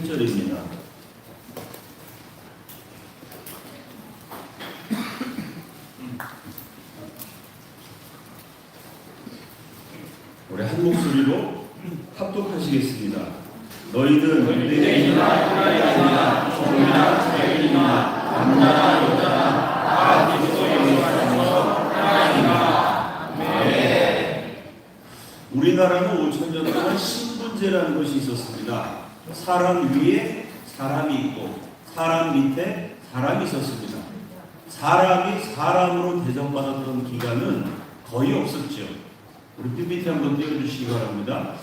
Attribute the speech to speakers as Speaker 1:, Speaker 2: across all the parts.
Speaker 1: 1절입니다. 우리 한 목소리로 합독하시겠습니다. 너희는 유대인이나 헬라인이나 종이나 자유인이나 남자나 여자나 다 그리스도의 영광에서 하나님이라. 아멘. 우리나라는 5,000년 동안 신분제라는 것이 있었습니다. 사람 위에 사람이 있고 사람 밑에 사람이 있었습니다. 사람이 사람으로 대접받았던 기간은 거의 없었죠. 우리 PPT 한번 띄워주시기 바랍니다.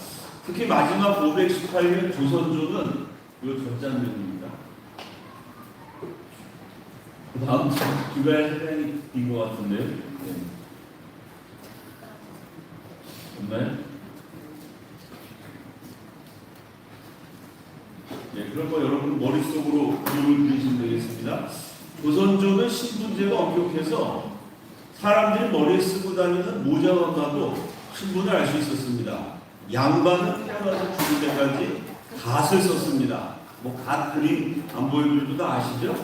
Speaker 1: 특히 마지막 518년 조선조는 이 젖장면입니다. 그 다음 기가의 세상인 것 같은데요. 네. 정말? 네, 그런 거 여러분 머릿속으로 그림을 그리시면 되겠습니다. 조선조는 신분제가 엄격해서 사람들이 머리에 쓰고 다니는 모자만 봐도 신분을 알 수 있었습니다. 양반은 태어나서 죽을 때까지 갓을 썼습니다. 갓 그림 안 보이는 분들도 다 아시죠?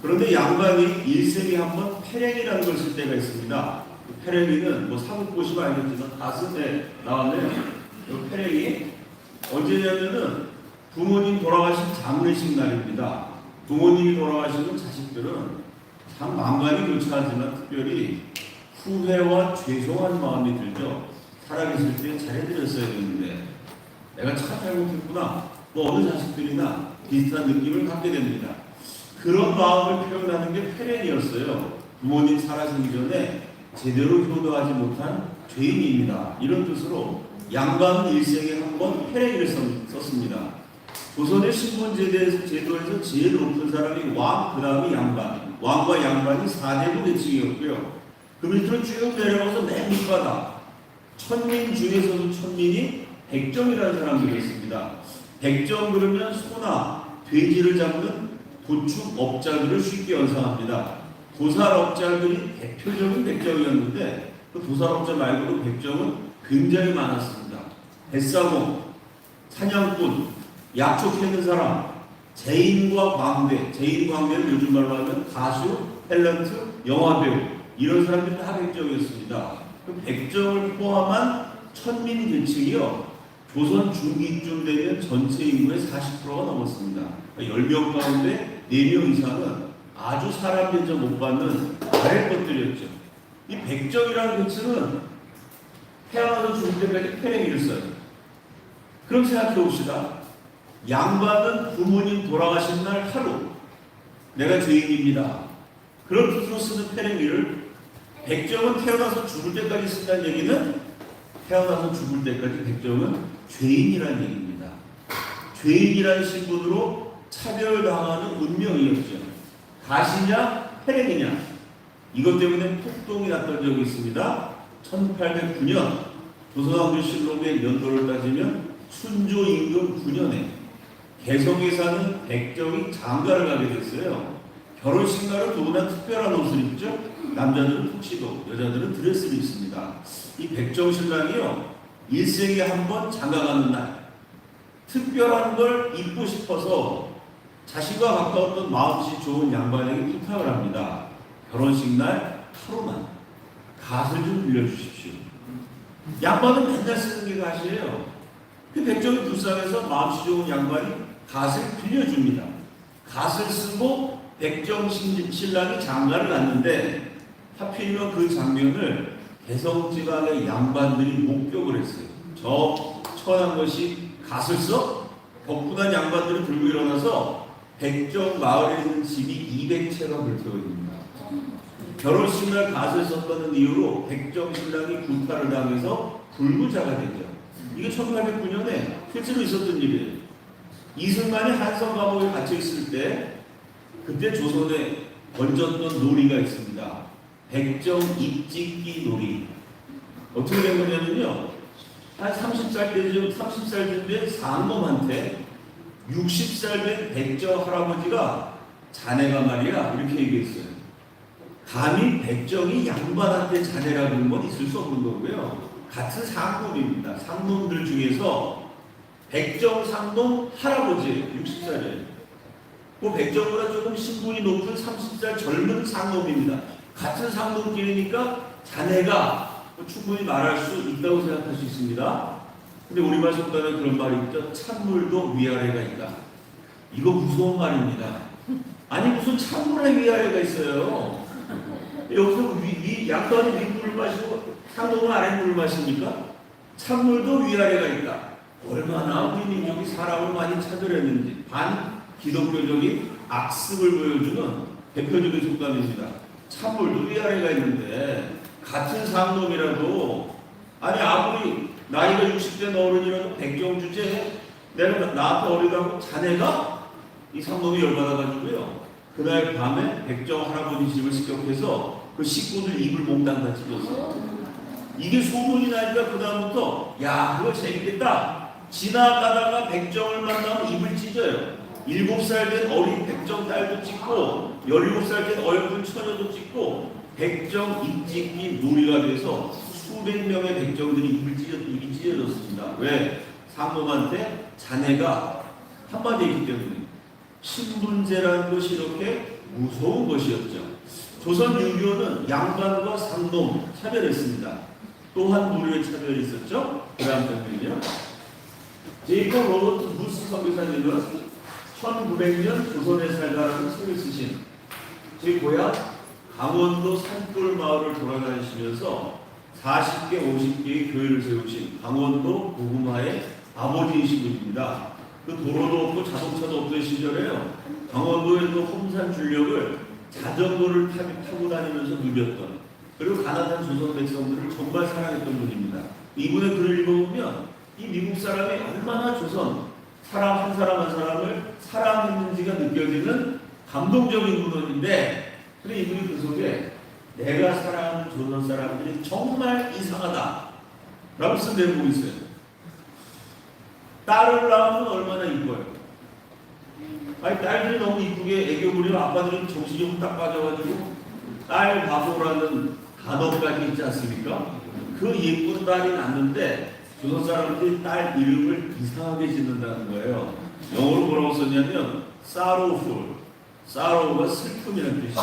Speaker 1: 그런데 양반이 일생에 한 번 패랭이라는 걸 쓸 때가 있습니다. 패랭이는 사극 보시면 알겠지만 가슴에 나왔네요. 이 패랭이 언제냐면은 부모님 돌아가신 장례식 날입니다. 부모님이 돌아가시는 자식들은 참 만반이 교차하지만 특별히 후회와 죄송한 마음이 들죠. 살아계실 때 잘해드렸어야 했는데 내가 참 잘못했구나. 어느 자식들이나 비슷한 느낌을 갖게 됩니다. 그런 마음을 표현하는 게 패랭이었어요. 부모님 살아가시기 전에 제대로 효도하지 못한 죄인입니다. 이런 뜻으로 양반은 일생에 한 번 패랭이를 썼습니다. 조선의 신분제도에서 제일 높은 사람이 왕, 그 다음이 양반. 왕과 양반이 4대부 계층이었고요. 그 밑으로 쭉 내려가서 맨 밑바닥. 천민 중에서도 천민이 백정이라는 사람들이었습니다. 백정 그러면 소나 돼지를 잡는 도축업자들을 쉽게 연상합니다. 도살업자들이 대표적인 백정이었는데 그 도살업자 말고도 백정은 굉장히 많았습니다. 뱃사공, 사냥꾼, 약초 캐는 사람, 제인과 광대, 제인 광대는 요즘 말로 하면 가수, 탤런트, 영화배우 이런 사람들이 다 백정이었습니다. 그 백정을 포함한 천민 계층이요 조선 중기쯤 되면 전체 인구의 40%가 넘었습니다. 그러니까 10명 가운데 4명 이상은 아주 사람 대접 못 받는 아래 것들이었죠. 이 백정이라는 계층은 태어나서 죽을 때까지 패랭이를 써요. 그럼 생각해 봅시다. 양반은 부모님 돌아가신 날 하루 내가 죄인입니다. 그런 뜻으로 쓰는 패랭이를 백정은 태어나서 죽을 때까지 쓴다는 얘기는 태어나서 죽을 때까지 백정은 죄인이라는 얘기입니다. 죄인이라는 신분으로 차별당하는 운명이었죠. 가시냐 패랭이냐 이것 때문에 폭동이 났던 적이 있습니다. 1809년 조선왕조실록의 연도를 따지면 순조 임금 9년에 개성에 사는 백정이 장가를 가게 됐어요. 결혼식 날은 누구나 특별한 옷을 입죠. 남자들은 턱시도, 여자들은 드레스를 입습니다. 이 백정 신랑이요 일생에 한 번 장가가는 날 특별한 걸 입고 싶어서 자신과 가까웠던 마음씨 좋은 양반에게 부탁을 합니다. 결혼식 날 하루만 갓을 좀 빌려주십시오. 양반은 맨날 쓰는 게 갓이에요. 그 백정이 불쌍해서 마음씨 좋은 양반이 갓을 빌려줍니다. 갓을 쓰고 백정 신랑이 장가를 갔는데 하필이면 그 장면을 개성지방의 양반들이 목격을 했어요. 저 천한 것이 갓을 써? 격분한 양반들이 들고 일어나서 백정 마을에 있는 집이 200채가 불태워집니다. 결혼식 날 갓을 썼다는 이유로 백정 신랑이 구타를 당해서 불구자가 되죠. 이게 1809년에 실제로 있었던 일이에요. 이승만이 한성 감옥에 갇혀 있을 때 그때 조선에 번졌던 놀이가 있습니다. 백정 입찍기 놀이. 어떻게 된 거냐면요. 한 30살 된 상놈한테 60살 된 백정 할아버지가 자네가 말이야 이렇게 얘기했어요. 감히 백정이 양반한테 자네라 그런 건 있을 수 없는 거고요. 같은 상놈입니다. 상놈들 중에서 백정상놈 할아버지 60살이에요. 그 백정보다 조금 신분이 높은 30살 젊은 상놈입니다. 같은 상놈끼리니까 자네가 충분히 말할 수 있다고 생각할 수 있습니다. 근데 우리말 속담에 그런 말이 있죠. 찬물도 위아래가 있다. 이거 무서운 말입니다. 아니 무슨 찬물에 위아래가 있어요. 여기서 양반이 윗물을 마시고 상놈은 아랫물을 마십니까? 찬물도 위아래가 있다. 얼마나 우리 민족이 사람을 많이 차별했는지 반 기독교적인 악습을 보여주는 대표적인 속담입니다. 찬물도 위아래가 있는데 같은 상놈이라도 아니 아무리 나이가 60대 어른이라도 백정 주제에 내가 나한테 어리다고 자네가 이 상놈이 열받아가지고요. 그날 밤에 백정 할아버지 집을 습격해서 그 식구들 입을 몽땅 다 찢었어요. 이게 소문이 나니까 그 다음부터 야 그거 재밌겠다. 지나가다가 백정을 만나면 입을 찢어요. 7살 된 어린 백정 딸도 찍고 17살 된 어여쁜 처녀도 찍고 백정 입찍기 놀이가 돼서 수백 명의 백정들이 입이 찢어졌습니다. 왜? 상놈한테 자네가 한마디 했기 때문에. 신분제라는 것이 이렇게 무서운 것이었죠. 조선 6.25는 양반과 상놈 차별했습니다. 또한 무료의 차별이 있었죠. 그 다음 장면이요. 제이콥 로버트 무스 선교사님은 1900년 조선에 살다라는 책을 쓰신 제 고향 강원도 산골 마을을 돌아다니시면서 40개, 50개의 교회를 세우신 강원도 고구마의 아버지이신 분입니다. 그 도로도 없고 자동차도 없던 시절에요. 강원도의 그 험산 줄력을 자전거를 타고 다니면서 누볐던 그리고 가난한 조선 백성들을 정말 사랑했던 분입니다. 이분의 글을 읽어보면 이 미국 사람이 얼마나 조선 사람 한 사람을 사랑했는지가 느껴지는 감동적인 문헌인데 근데 이분이 그 속에 내가 사랑하는 조선 사람들이 정말 이상하다 라고 쓴 내용이 있어요. 딸을 낳으면 얼마나 이뻐요. 아니 딸들이 너무 이쁘게 애교 부리면 아빠들은 정신이 훅딱 빠져가지고 딸 바보라는 단어까지 있지 않습니까? 그 예쁜 딸이 낳는데 조선 사람들이 딸 이름을 이상하게 짓는다는 거예요. 영어로 뭐라고 썼냐면 sorrowful. sorrow가 슬픔이라는 뜻이죠.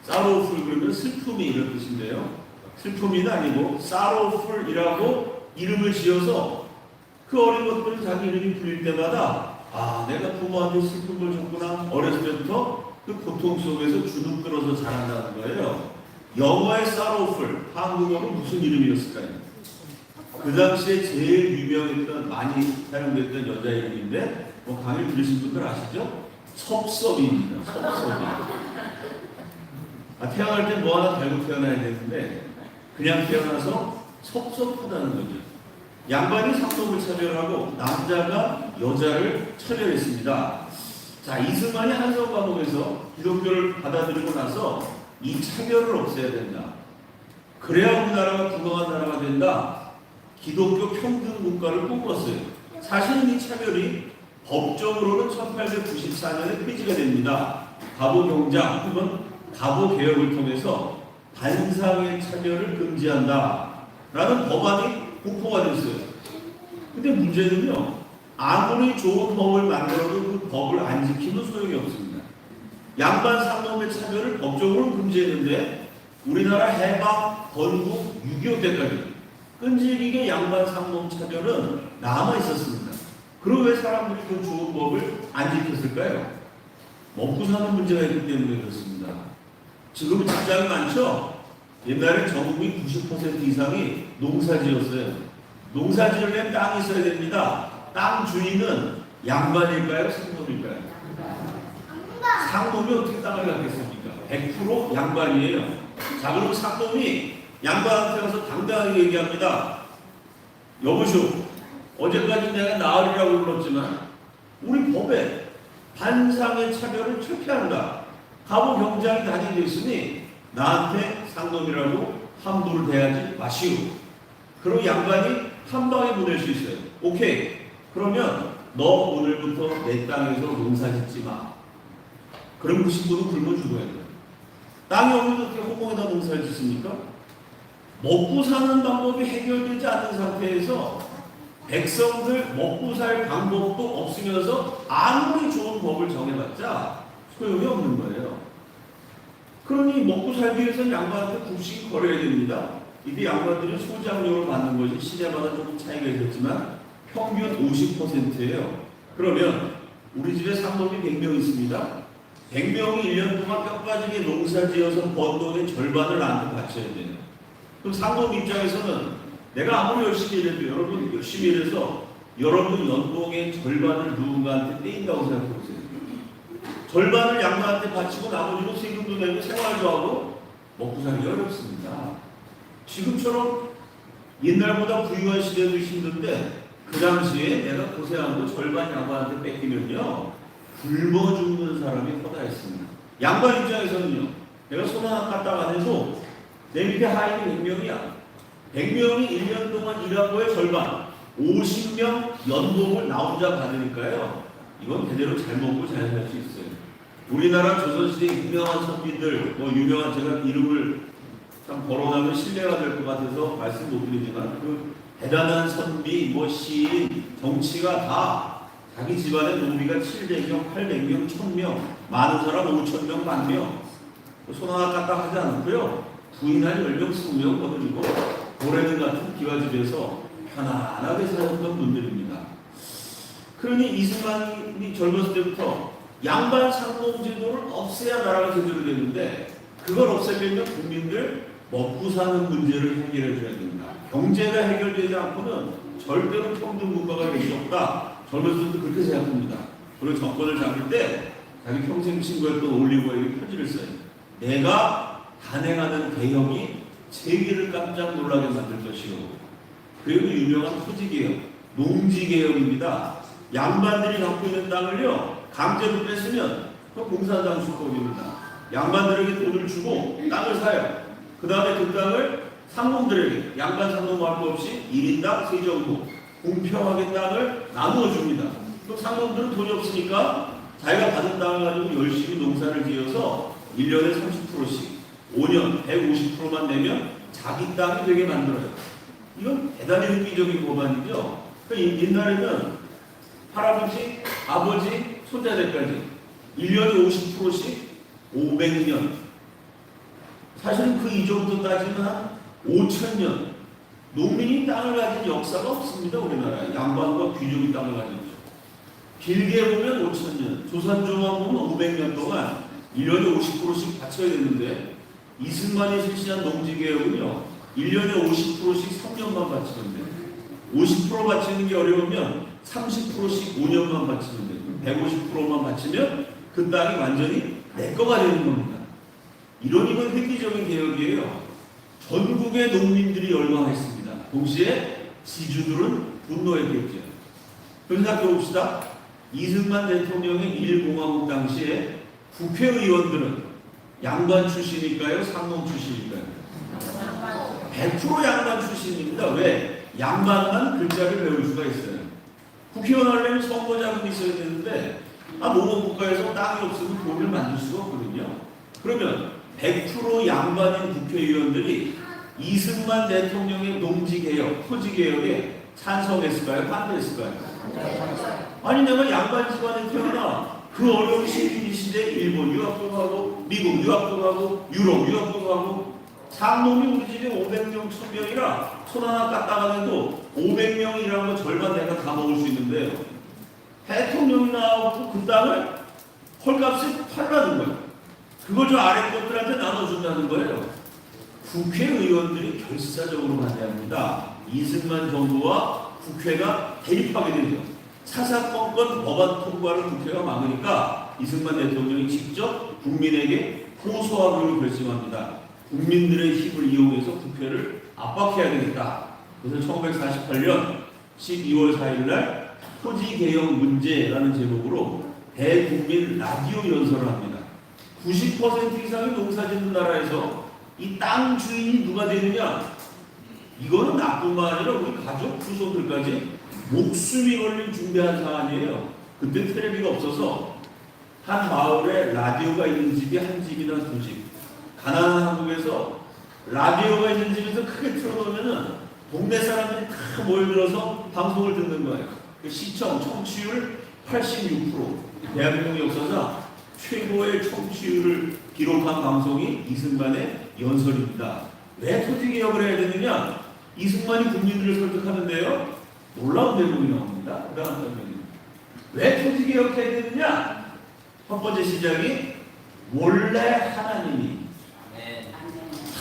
Speaker 1: sorrowful 그러면 슬픔이 이런 뜻인데요. 슬픔이 아니고 sorrowful이라고 이름을 지어서 그 어린 것들이 자기 이름이 불릴 때마다 아 내가 부모한테 슬픔을 줬구나. 어렸을 때부터 그 고통 속에서 주눅 들어서 자란다는 거예요. 영어의 sorrowful, 한국어로 무슨 이름이었을까요? 그 당시에 제일 유명했던 많이 사용됐던 여자 이름인데 뭐 강의 들으신 분들 아시죠? 섭섭입니다. 섭섭이. 태어날 땐 뭐 하나 달고 태어나야 되는데 그냥 태어나서 섭섭하다는 거죠. 양반이 상놈을 차별하고 남자가 여자를 차별했습니다. 자, 이승만이 한성 감옥에서 기독교를 받아들이고 나서 이 차별을 없애야 된다. 그래야 우리나라가 건강한 나라가 된다. 기독교 평등 국가를 꿈꿨어요. 사실은 이 차별이 법적으로는 1894년에 폐지가 됩니다. 가보경장 혹은 가보개혁을 통해서 반상의 차별을 금지한다 라는 법안이 공포가 됐어요. 근데 문제는요, 아무리 좋은 법을 만들어도 그 법을 안 지키면 소용이 없습니다. 양반 상놈의 차별을 법적으로 금지했는데 우리나라 해방, 건국, 6.25 때까지 끈질기게 양반 상놈 차별은 남아 있었습니다. 그럼 왜 사람들이 그 좋은 법을 안 지켰을까요? 먹고 사는 문제가 있기 때문에 그렇습니다. 지금 직장이 많죠? 옛날에 전국의 90% 이상이 농사지었어요. 농사지으려면 땅이 있어야 됩니다. 땅 주인은 양반일까요? 상놈일까요? 상놈이 어떻게 땅을 갖겠습니까? 100% 양반이에요. 자, 그럼 상놈이 양반한테 가서 당당하게 얘기합니다. 여보시오, 어제까지 내가 나으리라고 불렀지만 우리 법에 반상의 차별을 철폐한다. 가보경장이 다니고 있으니 나한테 상놈이라고 함부로 대하지 마시오. 그리고 양반이 한 방에 보낼 수 있어요. 오케이. 그러면 너 오늘부터 내 땅에서 농사 짓지 마. 그럼 그 식구는 굶어 죽어야 돼. 땅이 없는데 어떻게 호봉에다 농사를 짓습니까? 먹고 사는 방법이 해결되지 않는 상태에서 백성들 먹고 살 방법도 없으면서 아무리 좋은 법을 정해봤자 소용이 없는 거예요. 그러니 먹고 살기 위해서는 양반한테 굽식 거려야 됩니다. 이때 양반들이 소장료를 받는 것이 시대마다 조금 차이가 있었지만 평균 50%예요. 그러면 우리 집에 상놈이 100명 있습니다. 100명이 1년 동안 뼈빠지게 농사지어서 번 돈의 절반을 나한테 바쳐야 돼요. 그럼 상놈 입장에서는 내가 아무리 열심히 일해도 여러분 열심히 일해서 여러분 연봉의 절반을 누군가한테 떼인다고 생각해보세요. 절반을 양반한테 바치고 나머지로 세금도 내고 생활도 하고 먹고 살기 어렵습니다. 지금처럼 옛날보다 부유한 시대도 힘든데 그 당시에 내가 고생한 거 절반 양반한테 뺏기면요 굶어 죽는 사람이 허다했습니다. 양반 입장에서는요 내가 손 하나 까딱 안 해도 내 밑에 하인이 100명이야. 100명이 1년 동안 일한 거의 절반 50명 연봉을 나 혼자 받으니까요 이건 제대로 잘 먹고 잘 살 수 있어요. 우리나라 조선시대 유명한 선비들 유명한 제가 이름을 참 거론하면 신뢰가 될 것 같아서 말씀 못 드리지만 그 대단한 선비 시인 정치가 다 자기 집안의 노비가 700명 800명 1000명 많은 사람 5000명 10,000명 손 하나 까딱 하지 않고요 부인 한 10명 20명 거느리고 고래들 같은 기와집에서 편안하게 살았던 분들입니다. 그러니 이승만이 젊었을 때부터 양반 상봉 제도를 없애야 나라가 제대로 되는데 그걸 없애려면 국민들 먹고 사는 문제를 해결해 줘야 됩니다. 경제가 해결되지 않고는 절대로 평등 국가가 될 수 없다. 젊었을 때도 그렇게 생각합니다. 그리고 정권을 잡을 때 자기 평생 친구였던 올리버에게 편지를 써요. 내가 단행하는 개혁이 세계를 깜짝 놀라게 만들 것이요. 그리고 유명한 토지개혁, 농지개혁입니다. 양반들이 갖고 있는 땅을요 강제로 뺐으면 그 공산당 수법입니다. 양반들에게 돈을 주고 땅을 사요. 그 다음에 그 땅을 상놈들에게 양반 상놈 할 것 없이 1인당 세정부 공평하게 땅을 나누어 줍니다. 그럼 상놈들은 돈이 없으니까 자기가 받은 땅을 가지고 열심히 농사를 지어서 1년에 30%씩 5년 150%만 내면 자기 땅이 되게 만들어요. 이건 대단히 획기적인 법안이죠. 옛날에는 할아버지, 아버지, 손자들까지 1년에 50%씩 500년. 사실은 그 이전부터 따지면 한 5,000년. 농민이 땅을 가진 역사가 없습니다. 우리나라에. 양반과 귀족이 땅을 가졌죠. 길게 보면 5,000년. 조선조만 보면 500년 동안 1년에 50%씩 바쳐야 되는데 이승만이 실시한 농지개혁은요 1년에 50%씩 3년만 바치면 돼요. 50% 바치는 게 어려우면 30%씩 5년만 바치면 돼요. 150%만 바치면 그 땅이 완전히 내 거가 되는 겁니다. 이건 획기적인 개혁이에요. 전국의 농민들이 열광했습니다. 동시에 지주들은 분노했겠죠. 그럼 생각해봅시다. 이승만 대통령의 1공화국 당시에 국회의원들은 양반 출신일까요? 상놈 출신일까요? 100% 양반 출신입니다. 왜? 양반만 글자를 배울 수가 있어요. 국회의원 하려면 선거 자금이 있어야 되는데 농업국가에서 땅이 없으면 돈을 만들 수가 없거든요. 그러면 100% 양반인 국회의원들이 이승만 대통령의 농지개혁, 토지개혁에 찬성했을까요? 반대했을까요? 아니 내가 양반 집안에 태어나 그 어려운 신기시 시대에 일본 유학도 가고 미국 유학도 가고 유럽 유학도 가고 상놈이 우리 집에 500명 1000명이라 손 하나 까딱 해도 500명이라는 거 절반 내가 다 먹을 수 있는데요. 대통령이 나오고 그 땅을 헐값에 팔라는 거예요. 그걸 저 아래 것들한테 나눠준다는 거예요. 국회의원들이 결사적으로 반대합니다. 이승만 정부와 국회가 대립하게 되죠. 사사건건 법안 통과를 국회가 막으니까 이승만 대통령이 직접 국민에게 호소하기로 결심합니다. 국민들의 힘을 이용해서 국회를 압박해야 되겠다. 그래서 1948년 12월 4일날 토지개혁 문제라는 제목으로 대국민 라디오 연설을 합니다. 90% 이상의 농사짓는 나라에서 이 땅 주인이 누가 되느냐? 이거는 나뿐만 아니라 우리 가족 후손들까지 목숨이 걸린 중대한 사안이에요. 그때 텔레비가 없어서 한 마을에 라디오가 있는 집이 한 집이나 두 집. 가난한 한국에서 라디오가 있는 집에서 크게 틀어놓으면 동네 사람들이 다 모여들어서 방송을 듣는 거예요. 그 시청, 청취율 86%. 대한민국 역사상 최고의 청취율을 기록한 방송이 이승만의 연설입니다. 왜 토지개혁을 해야 되느냐? 이승만이 국민들을 설득하는데요. 놀라운 대목이 나옵니다. 그 다음 장면이. 왜 토지개혁해야 되느냐? 첫 번째 시작이 원래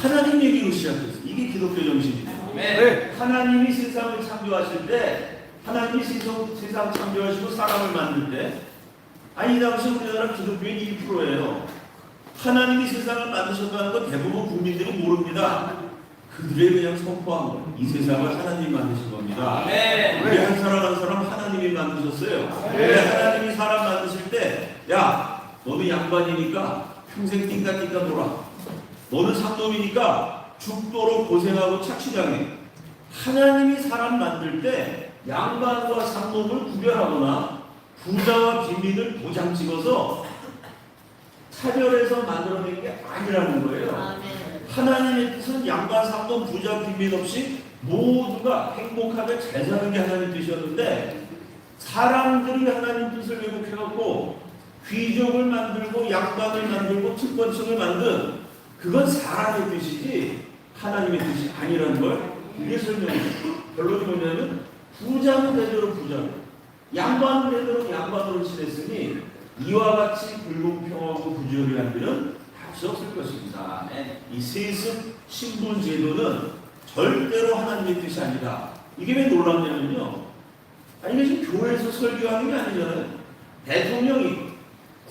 Speaker 1: 하나님 얘기로 시작했어요. 이게 기독교 정신이에요. 네. 하나님이 세상을 창조하실 때, 하나님이 세상 창조하시고 사람을 만들 때, 이 당시 우리나라 기독교인 1%예요. 하나님이 세상을 만드셨다는 건 대부분 국민들이 모릅니다. 그들이 그냥 선포한 거예요. 이 세상을 하나님이 만드신 겁니다. 네. 우리 한 사람 하나님이 만드셨어요. 네. 하나님이 사람 만드실 때, 야, 너는 양반이니까 평생 띵까띵까 놀아. 너는 상놈이니까 죽도록 고생하고 착취당해. 하나님이 사람 만들 때 양반과 상놈을 구별하거나 부자와 빈민을 도장 찍어서 차별해서 만들어낸 게 아니라는 거예요. 하나님의 뜻은 양반, 상놈, 부자, 빈민 없이 모두가 행복하게 잘 사는 게 하나님 뜻이었는데, 사람들이 하나님 뜻을 왜곡해갖고 귀족을 만들고 양반을 만들고 특권층을 만든, 그건 사람의 뜻이지 하나님의 뜻이 아니라는 걸 이게 설명해요. 결론이 뭐냐면 부자는 대대로 부자로, 양반은 대대로 양반으로 지냈으니 이와 같이 불공평하고 부조리한 일은 다시 없을 것입니다. 이 세습 신분 제도는 절대로 하나님의 뜻이 아니다. 이게 왜 놀랍냐면요. 이게 지금 교회에서 설교하는 게 아니잖아요. 대통령이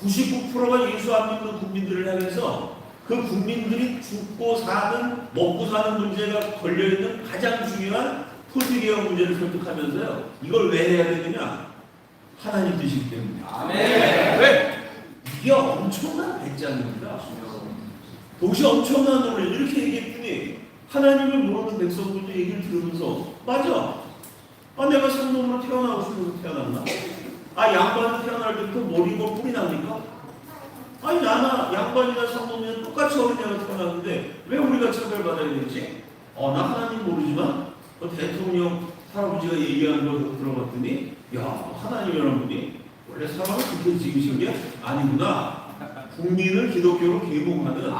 Speaker 1: 99%가 예수 안 믿는 국민들을 향해서 그 국민들이 죽고 사는, 먹고 사는 문제가 걸려있는 가장 중요한 토지개혁 문제를 설득하면서요. 이걸 왜 해야 되느냐? 하나님 뜻이기 때문에. 왜? 이게 엄청난 배짱입니다. 도시 엄청난 노래 이렇게 얘기했더니 하나님을 모르는 백성들도 얘기를 들으면서 맞아. 내가 상놈으로 태어나고 싶어서 태어났나? 양반으로 태어날 때부터 머리고 뿔이 납니까? 나나 양반이나 상놈이나 똑같이 어린애가 태어났는데 왜 우리가 차별받아야 되지? 나 하나님 모르지만 대통령 할아버지가 얘기하는 거 들어봤더니 하나님이라는 분이 원래 사람을 그렇게 지으신 게 아니구나. 국민을 기독교로 계몽하는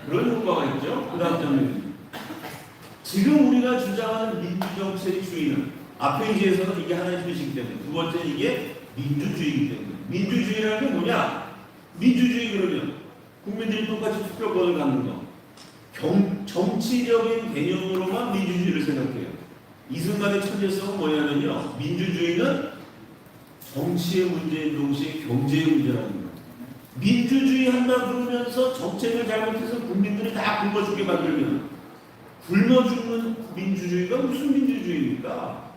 Speaker 1: 그런 효과가 있죠. 그 다음 장면. 지금 우리가 주장하는 민주정책주의는 앞에 이제에서는 이게 하나님 뜻이기 때문에, 두 번째는 이게 민주주의이기 때문에. 민주주의라는 게 뭐냐? 민주주의 그러면 국민들이 똑같이 투표권을 갖는 거. 정치적인 개념으로만 민주주의를 생각해요. 이승만의 천재성은 뭐냐면요. 민주주의는 정치의 문제인 동시에 경제의 문제라는 거예요. 민주주의 한다 그러면서 정책을 잘못해서 국민들이 다 굶어 죽게 만들면, 굶어 죽는 민주주의가 무슨 민주주의입니까?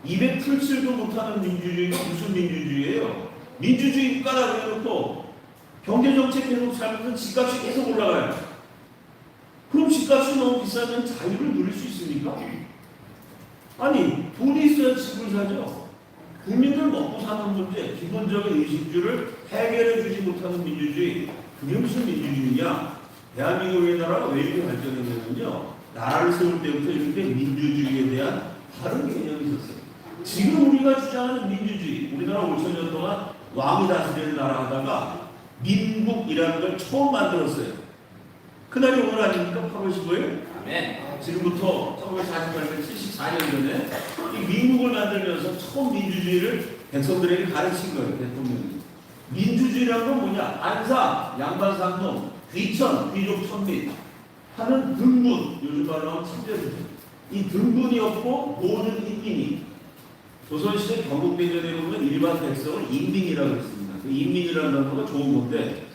Speaker 1: 입에 풀칠도 못하는 민주주의가 무슨 민주주의예요? 민주주의 국가라고 해놓고 경제정책 계속 잘못하면 집값이 계속 올라가요. 그럼 집값이 너무 비싸면 자유를 누릴 수 있습니까? 돈이 있어야 집을 사죠. 국민들 먹고 사는 문제, 기본적인 의식주를 해결해 주지 못하는 민주주의, 그게 무슨 민주주의냐? 대한민국 우리나라가 왜 이렇게 발전했냐면요, 나라를 세울 때부터 이렇게 민주주의에 대한 다른 개념이 있었어요. 지금 우리가 주장하는 민주주의, 우리나라 5,000년 동안 왕이 다스리는 나라 하다가 민국이라는 걸 처음 만들었어요. 그날이 오늘 아닙니까? 8월 15일? 지금부터 1948년 74년 전에 이 민국을 만들면서 처음 민주주의를 백성들에게 가르친 거예요. 대통령이. 민주주의라는 건 뭐냐? 안상, 양반상놈, 귀천, 귀족, 천민 하는 등분, 요즘 말로 하면 참전이죠. 이 등분이 없고 모든 인민이, 조선시대 경국대전에 보면 일반 백성을 인민이라고 했습니다. 그 인민이라는 단어가 좋은 건데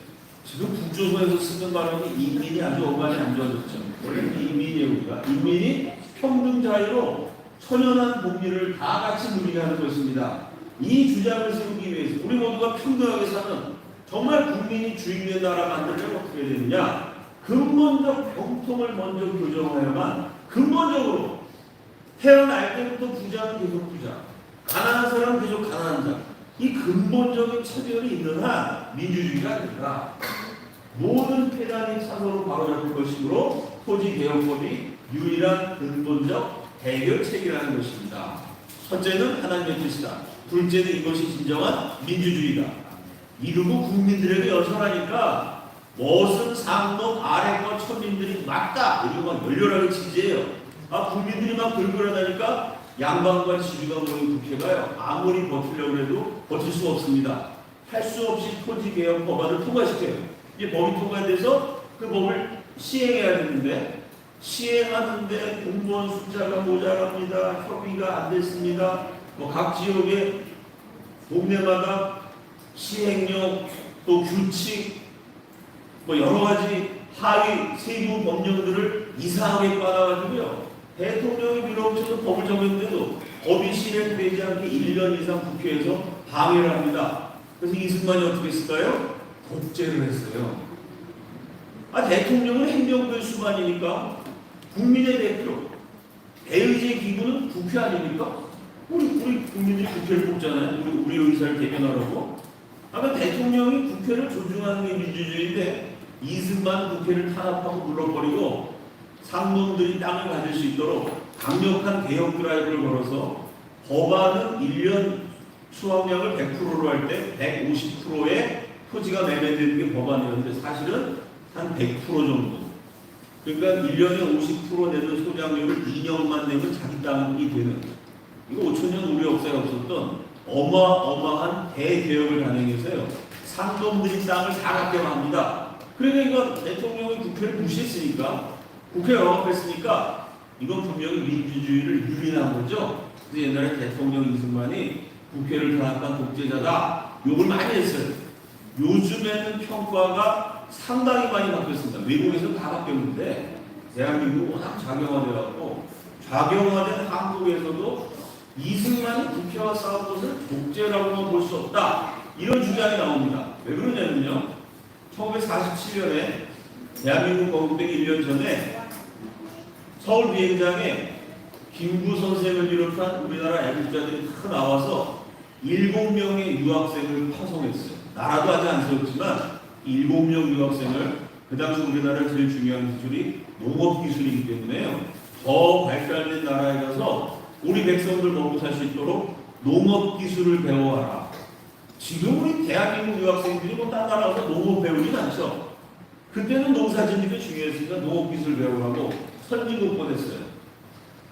Speaker 1: 지금 북조선에서 쓰는 발음이 인민이 아주 어감이 안 좋아졌죠. 원래 인민이에요. 우리가 인민이 평등 자유로 천연한 복리를 다 같이 누리게 하는 것입니다. 이 주장을 세우기 위해서 우리 모두가 평등하게 사는 정말 국민이 주인된 나라 만들려면 어떻게 되느냐? 근본적 병통을 먼저 교정하여야만, 근본적으로 태어날 때부터 부자는 계속 부자, 가난한 사람은 계속 가난한 자, 이 근본적인 차별이 있는 한 민주주의가 아닙니다. 모든 폐단이 차서로 바로잡을 것이므로 토지개혁법이 유일한 근본적 해결책이라는 것입니다. 첫째는 하나님의 뜻이다. 둘째는 이것이 진정한 민주주의다. 이루고 국민들에게 연설하니까 무슨 상놈 아래과 천민들이 맞다 이렇게 막 열렬하게 지지해요. 국민들이 막 들끓어다니까 양반과 지주가 모인 국회가요 아무리 버티려고 해도 버틸 수 없습니다. 할 수 없이 토지개혁 법안을 통과시켜요. 이 법이 통과돼서 그 법을 시행해야 되는데 시행하는데 공무원 숫자가 모자랍니다. 협의가 안 됐습니다. 각 지역의 동네마다 시행령 또 규칙 여러 가지 하위 세부 법령들을 이상하게 깔아가지고요. 대통령이 밀어붙여서 법을 정했는데도 법이 실행되지 않게 1년 이상 국회에서 방해를 합니다. 그래서 이승만이 어떻게 했을까요? 독재를 했어요. 대통령은 행정부의 수반이니까 국민의 대표, 대의제 기구는 국회 아닙니까? 우리 국민들이 국회를 뽑잖아요. 우리 의사를 대변하라고. 대통령이 국회를 존중하는 게 민주주의인데 이승만 국회를 탄압하고 물러버리고 상놈들이 땅을 가질 수 있도록 강력한 개혁 드라이브를 걸어서 법안은 1년 수확량을 100%로 할 때 150%의 토지가 매매되는 게 법안이었는데 사실은 한 100% 정도. 그러니까 1년에 50% 내는 소장률을 2년만 내면 자기 땅이 되는. 이거 5천년 우리 역사에 없었던 어마어마한 대개혁을 단행해서요. 상놈들이 땅을 다 갖게 합니다. 그러니까 대통령이 국회를 무시했으니까 국회에 억압했으니까 이건 분명히 민주주의를 유린한 거죠. 그래서 옛날에 대통령 이승만이 국회를 탄압한 독재자다 욕을 많이 했어요. 요즘에는 평가가 상당히 많이 바뀌었습니다. 외국에서 다 바뀌었는데 대한민국은 워낙 좌경화되었고 좌경화된 한국에서도 이승만이 국회와 싸운 것을 독재라고만 볼 수 없다. 이런 주장이 나옵니다. 왜 그러냐면요. 1947년에 대한민국 건국되기 1년 전에 서울 비행장에 김구 선생을 비롯한 우리나라 애국자들이 다 나와서 7명의 유학생을 파송했어요. 나라도 아직 안 세웠지만 7명 유학생을 그 당시 우리나라 제일 중요한 기술이 농업 기술이기 때문에요. 더 발달된 나라에 가서 우리 백성들 먹고 살 수 있도록 농업 기술을 배워와라. 지금 우리 대한민국 유학생들이 딴 나라 가서 농업 배우진 않죠. 그때는 농사짓는 게 중요했으니까 농업 기술 배우라고 선진국 보냈어요.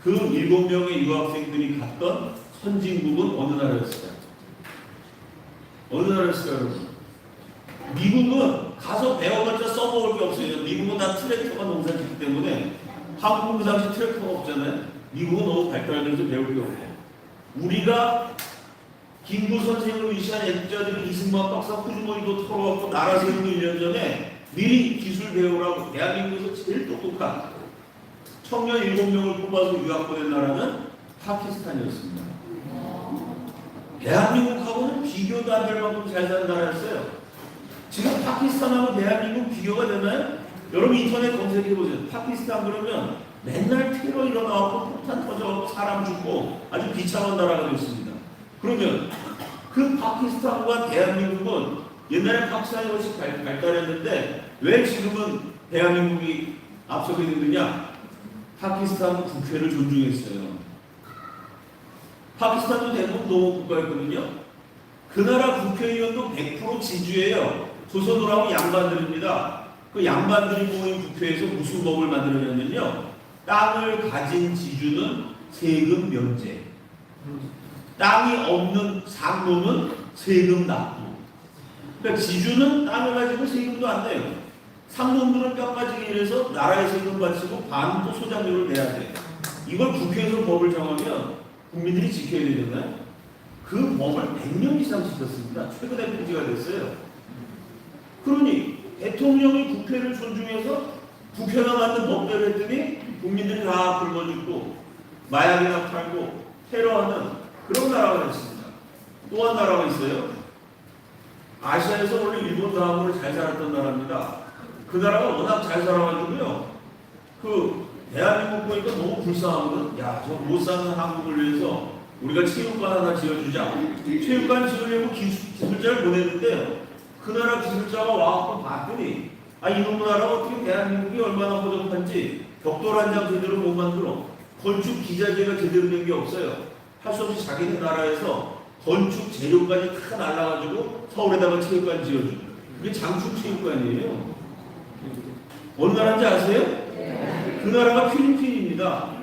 Speaker 1: 그 7명의 유학생들이 갔던 선진국은 어느 나라였어요? 어느 나라였어요, 여러분? 미국은 가서 배워봤자 써먹을 게 없어요. 미국은 다 트랙터가 농사짓기 때문에 한국은 그 당시 트랙터가 없잖아요. 미국은 너무 발달돼서 배울 게 없고 우리가 김구 선생을 위시한 애국자들이 이승만 박사 후주머니도 털어갖고 나라 세우고 1년 전에 미리 기술 배우라고 대한민국에서 제일 똑똑한 청년 7명을 뽑아서 유학 보낸 나라는 파키스탄이었습니다. 대한민국하고는 비교도 안 될 만큼 잘 사는 나라였어요. 지금 파키스탄하고 대한민국 비교가 되나요? 여러분 인터넷 검색해보세요. 파키스탄 그러면 맨날 테러 일어나고 폭탄 터져갖고 사람 죽고 아주 비참한 나라가 되었습니다. 그러면 그 파키스탄과 대한민국은 옛날에 파키스탄이 훨씬 발달했는데 왜 지금은 대한민국이 앞서게 되느냐? 파키스탄 국회를 존중했어요. 파키스탄도 대부분 농업국가였거든요. 그 나라 국회의원도 100% 지주예요. 조선으로하고 양반들입니다. 그 양반들이 모인 국회에서 무슨 법을 만들어냈냐면요. 땅을 가진 지주는 세금 면제. 땅이 없는 상놈은 세금 납부. 그러니까 지주는 땅을 가지고 세금도 안 내요. 상놈들은 뼈 빠지게 일해서 나라에 세금 바치고 반도 소장료를 내야 돼. 이걸 국회에서 법을 정하면 국민들이 지켜야 되잖아요. 그 법을 100년 이상 지켰습니다. 최근에 폐지가 됐어요. 그러니 대통령이 국회를 존중해서 국회가 만든 법대로 했더니 국민들이 다 굶어 죽고 마약이나 팔고 테러하는 그런 나라가 됐습니다. 또 한 나라가 있어요. 아시아에서 원래 일본 다음으로 잘 살았던 나라입니다. 그 나라가 워낙 잘 살아가지고요. 그 대한민국 보니까 너무 불쌍하거든. 야, 저 못 사는 한국을 위해서 우리가 체육관 하나 지어주자. 체육관 지으려고 기술자를 보냈는데 그 나라 기술자가 와서 봤더니 이놈 나라가 어떻게 대한민국이 얼마나 허접한지 벽돌 한 장 제대로 못 만들어. 건축 기자재가 제대로 된 게 없어요. 할 수 없이 자기네 나라에서 건축 재료까지 다 날라가지고 서울에다가 체육관 지어주고, 그게 장충 체육관이에요. 어느 나라인지 아세요? 그 나라가 필리핀입니다.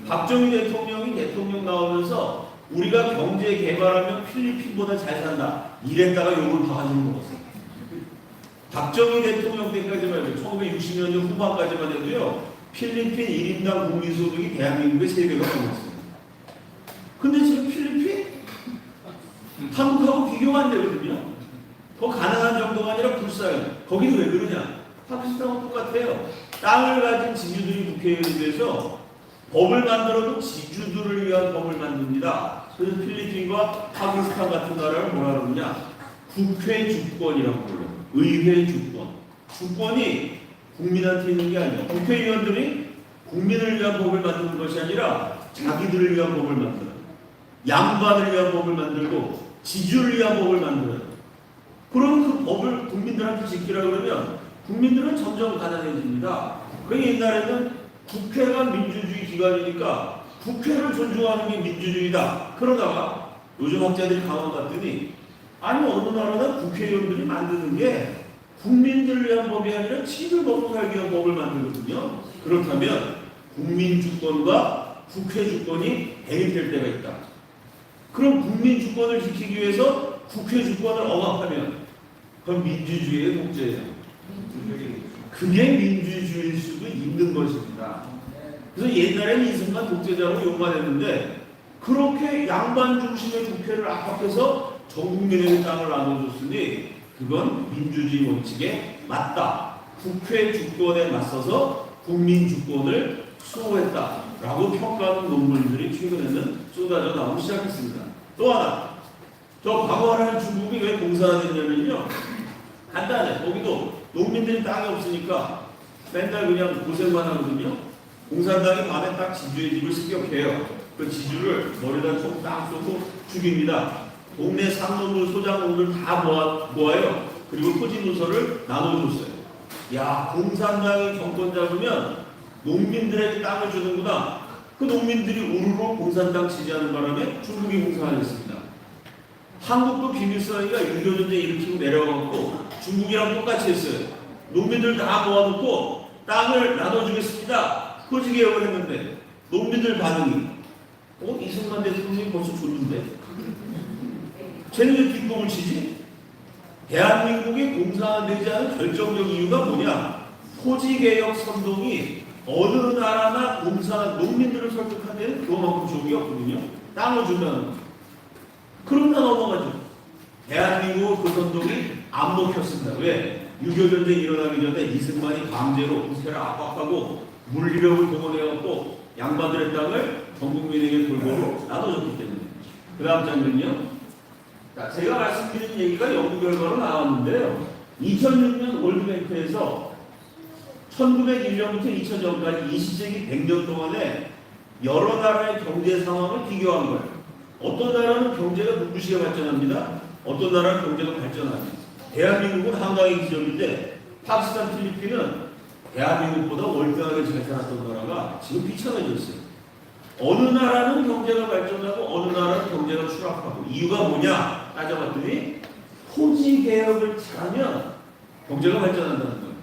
Speaker 1: 박정희 대통령이 대통령 나오면서 우리가 경제 개발하면 필리핀보다 잘 산다 이랬다가 욕을 바가지로 먹었어요. 박정희 대통령 때까지만 해도 1960년대 후반까지만 해도요, 필리핀 1인당 국민소득이 대한민국의 3배가 넘었어요. 근데 지금 필리핀? 한국하고 비교가 안 되거든요. 더 가난한 정도가 아니라 불쌍해요. 거기는 왜 그러냐? 파키스탄하고 똑같아요. 땅을 가진 지주들이 국회의원이 돼서 법을 만들어도 지주들을 위한 법을 만듭니다. 그래서 필리핀과 파키스탄 같은 나라를 뭐라 그러냐? 국회 주권이라고 불러요. 의회 주권. 주권이 국민한테 있는 게 아니에요. 국회의원들이 국민을 위한 법을 만드는 것이 아니라 자기들을 위한 법을 만들어요. 양반을 위한 법을 만들고 지주를 위한 법을 만들어요. 그럼 그 법을 국민들한테 지키라 그러면 국민들은 점점 가난해집니다. 그 옛날에는 국회가 민주주의 기관이니까 국회를 존중하는 게 민주주의다. 그러다가 요즘 학자들이 강원 갔더니 아니 어느 나라는 국회의원들이 만드는 게 국민들을 위한 법이 아니라 지들 먹고 살기 위한 법을 만들거든요. 그렇다면 국민 주권과 국회 주권이 대립될 때가 있다. 그럼 국민 주권을 지키기 위해서 국회 주권을 억압하면 그건 민주주의의 독재예요. 그게 민주주의일 수도 있는 것입니다. 그래서 옛날에는 이승만 독재자로 욕만 했는데 그렇게 양반 중심의 국회를 압박해서 전 국민에게 땅을 나눠줬으니 그건 민주주의 원칙에 맞다. 국회 주권에 맞서서 국민 주권을 수호했다라고 평가하는 논문들이 최근에는 쏟아져 나오기 시작했습니다. 또 하나, 저 과거하는 중국이 왜 공사가 됐냐면요, 간단해. 거기도 농민들이 땅이 없으니까 맨날 그냥 고생만 하거든요. 공산당이 밤에 딱 지주의 집을 습격해요. 그 지주를 머리다 총 딱 쏘고 죽입니다. 동네 상노들, 소장농들 다 모아요. 그리고 토지 누설을 나눠줬어요. 야, 공산당이 정권 잡으면 농민들에게 땅을 주는구나. 그 농민들이 우르르 공산당 지지하는 바람에 중국이 공산을 했습니다. 한국도 김일성이가 6.25 전쟁 일으키고 내려가고 중국이랑 똑같이 했어요. 농민들 다 모아놓고 땅을 나눠주겠습니다. 토지개혁을 했는데 농민들 반응이 이승만 대통령이 벌써 줬는데 쟤는 왜 뒷공을 치지? 대한민국이 공산화되지 않은 결정적 이유가 뭐냐? 토지개혁 선동이 어느 나라나 농민들을 설득할 때는 그거만큼 좋은 게 없거든요. 땅을 주면 그럼 다 넘어가죠. 대한민국 그 선동이 안 먹혔습니다. 왜? 6.25 전쟁 일어나기 전에 이승만이 강제로 국회를 압박하고 물리력을 동원해갖고 양반들의 땅을 전 국민에게 골고루 나눠줬기 때문에. 그 다음 장면은요. 제가 말씀드린 얘기가 연구 결과로 나왔는데요. 2006년 월드뱅크에서 1901년부터 2000년까지 20세기 100년 동안에 여러 나라의 경제 상황을 비교한 거예요. 어떤 나라는 경제가 눈부시게 발전합니다. 어떤 나라는 경제가 발전합니다. 대한민국은 한강의 기적인데 파키스탄, 필리핀은 대한민국보다 월등하게 잘 살았던 나라가 지금 비참해졌어요. 어느 나라는 경제가 발전하고 어느 나라는 경제가 추락하고 이유가 뭐냐 따져봤더니 토지개혁을 잘하면 경제가 발전한다는 거예요.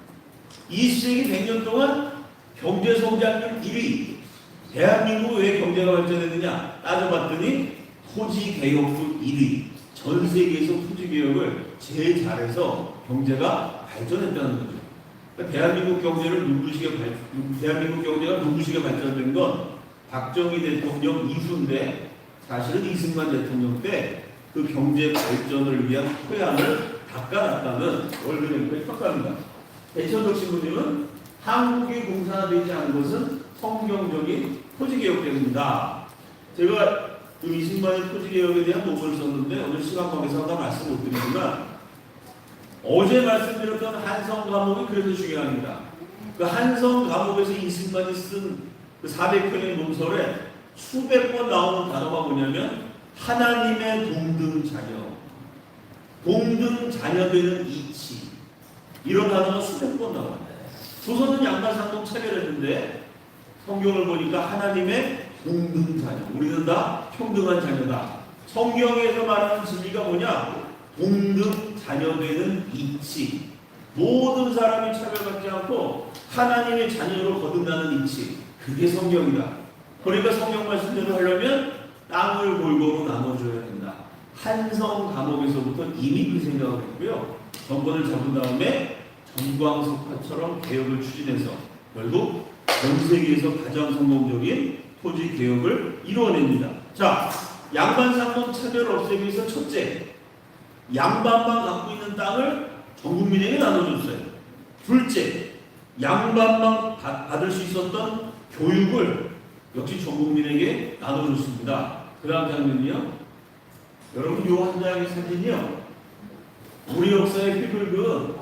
Speaker 1: 20세기 100년 동안 경제성장률 1위. 대한민국 왜 경제가 발전했느냐 따져봤더니 토지개혁도 1위. 전 세계에서 토지개혁을 제일 잘해서 경제가 발전했다는 거죠. 그러니까 대한민국 경제가 눈부시게 발전된 건 박정희 대통령 이후인데 사실은 이승만 대통령 때 그 경제 발전을 위한 토양을 닦아놨다는 월드뱅크의 평가입니다. 배천석 신부님은 한국이 공산화되지 않은 것은 성경적인 토지개혁 때문이다. 제가 그 이승만의 토지개혁에 대한 논문을 썼는데 오늘 시간 관계상 다 말씀 못 드리지만 어제 말씀드렸던 한성 감옥이 그래서 중요합니다. 그 한성 감옥에서 이승만이 쓴 그 400편의 논설에 수백 번 나오는 단어가 뭐냐면 하나님의 동등 자녀, 동등 자녀되는 이치, 이런 단어가 수백 번 나와요. 조선은 양반상동 차별했는데 성경을 보니까 하나님의 동등 자녀. 우리는 다 평등한 자녀다. 성경에서 말하는 진리가 뭐냐? 동등 자녀되는 이치. 모든 사람이 차별받지 않고 하나님의 자녀로 거듭나는 이치. 그게 성경이다. 그러니까 성경 말씀대로 하려면 땅을 골고루 나눠줘야 된다. 한성 감옥에서부터 이미 그 생각을 했고요. 정권을 잡은 다음에 정광석화처럼 개혁을 추진해서 결국 전 세계에서 가장 성공적인 토지 개혁을 이루어냅니다. 자, 양반 상권 차별 없애기 위해서 첫째, 양반만 갖고 있는 땅을 전 국민에게 나눠줬어요. 둘째, 양반만 받을 수 있었던 교육을 역시 전 국민에게 나눠줬습니다. 그 다음 장면이요. 여러분 요 한 장의 사진이요. 우리 역사의 피를 그은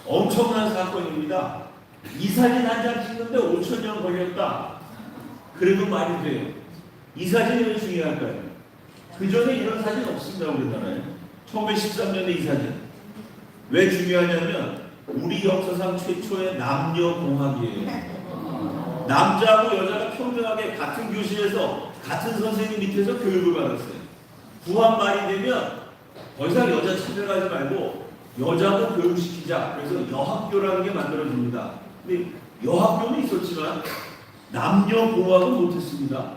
Speaker 1: 엄청난 사건입니다. 이 사진 한 장 찍는데 5,000년 걸렸다. 그래도 말이 돼요. 이 사진이 왜 중요할까요? 그 전에 이런 사진 없습니다. 우리나라에. 1913년에 이 사진. 왜 중요하냐면 우리 역사상 최초의 남녀공학이에요. 남자하고 여자가 평등하게 같은 교실에서 같은 선생님 밑에서 교육을 받았어요. 부한 말이 되면 더 이상 여자 차별하지 말고 여자도 교육시키자. 그래서 여학교라는 게 만들어집니다. 근데 여학교는 있었지만 남녀공학은 못했습니다.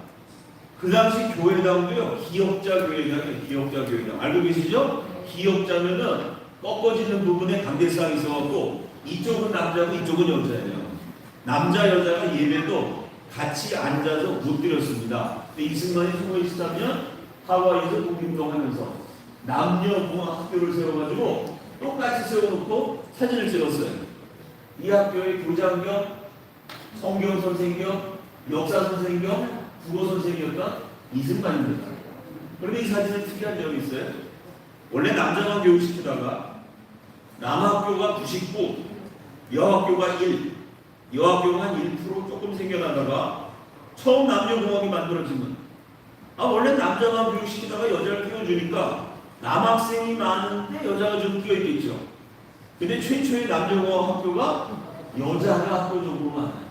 Speaker 1: 그 당시 교회당도요, 기역자 교회당이에요. 기역자 교회당. 알고 계시죠? 기역자면은 꺾어지는 부분에 강대상이 있어갖고 이쪽은 남자고 이쪽은 여자예요. 남자 여자가 예배도 같이 앉아서 못 드렸습니다. 근데 이승만이 1923년 하와이에서 독립운동하면서 남녀공학 학교를 세워가지고 똑같이 세워놓고 사진을 찍었어요. 이 학교의 교장 겸 성경 선생 겸 역사 선생 겸 국어 선생이었던 이승만입니다. 그런데 이 사진에 특이한 점이 있어요. 원래 남자만 교육시키다가 남학교가 99, 여학교가 1, 여학교가 한 1% 조금 생겨나다가 처음 남녀공학이 만들어지면 원래 남자만 교육시키다가 여자를 끼워주니까 남학생이 많은데 여자가 좀 끼어있겠죠. 근데 최초의 남녀공학 학교가 여자가 학교적으로 많아요.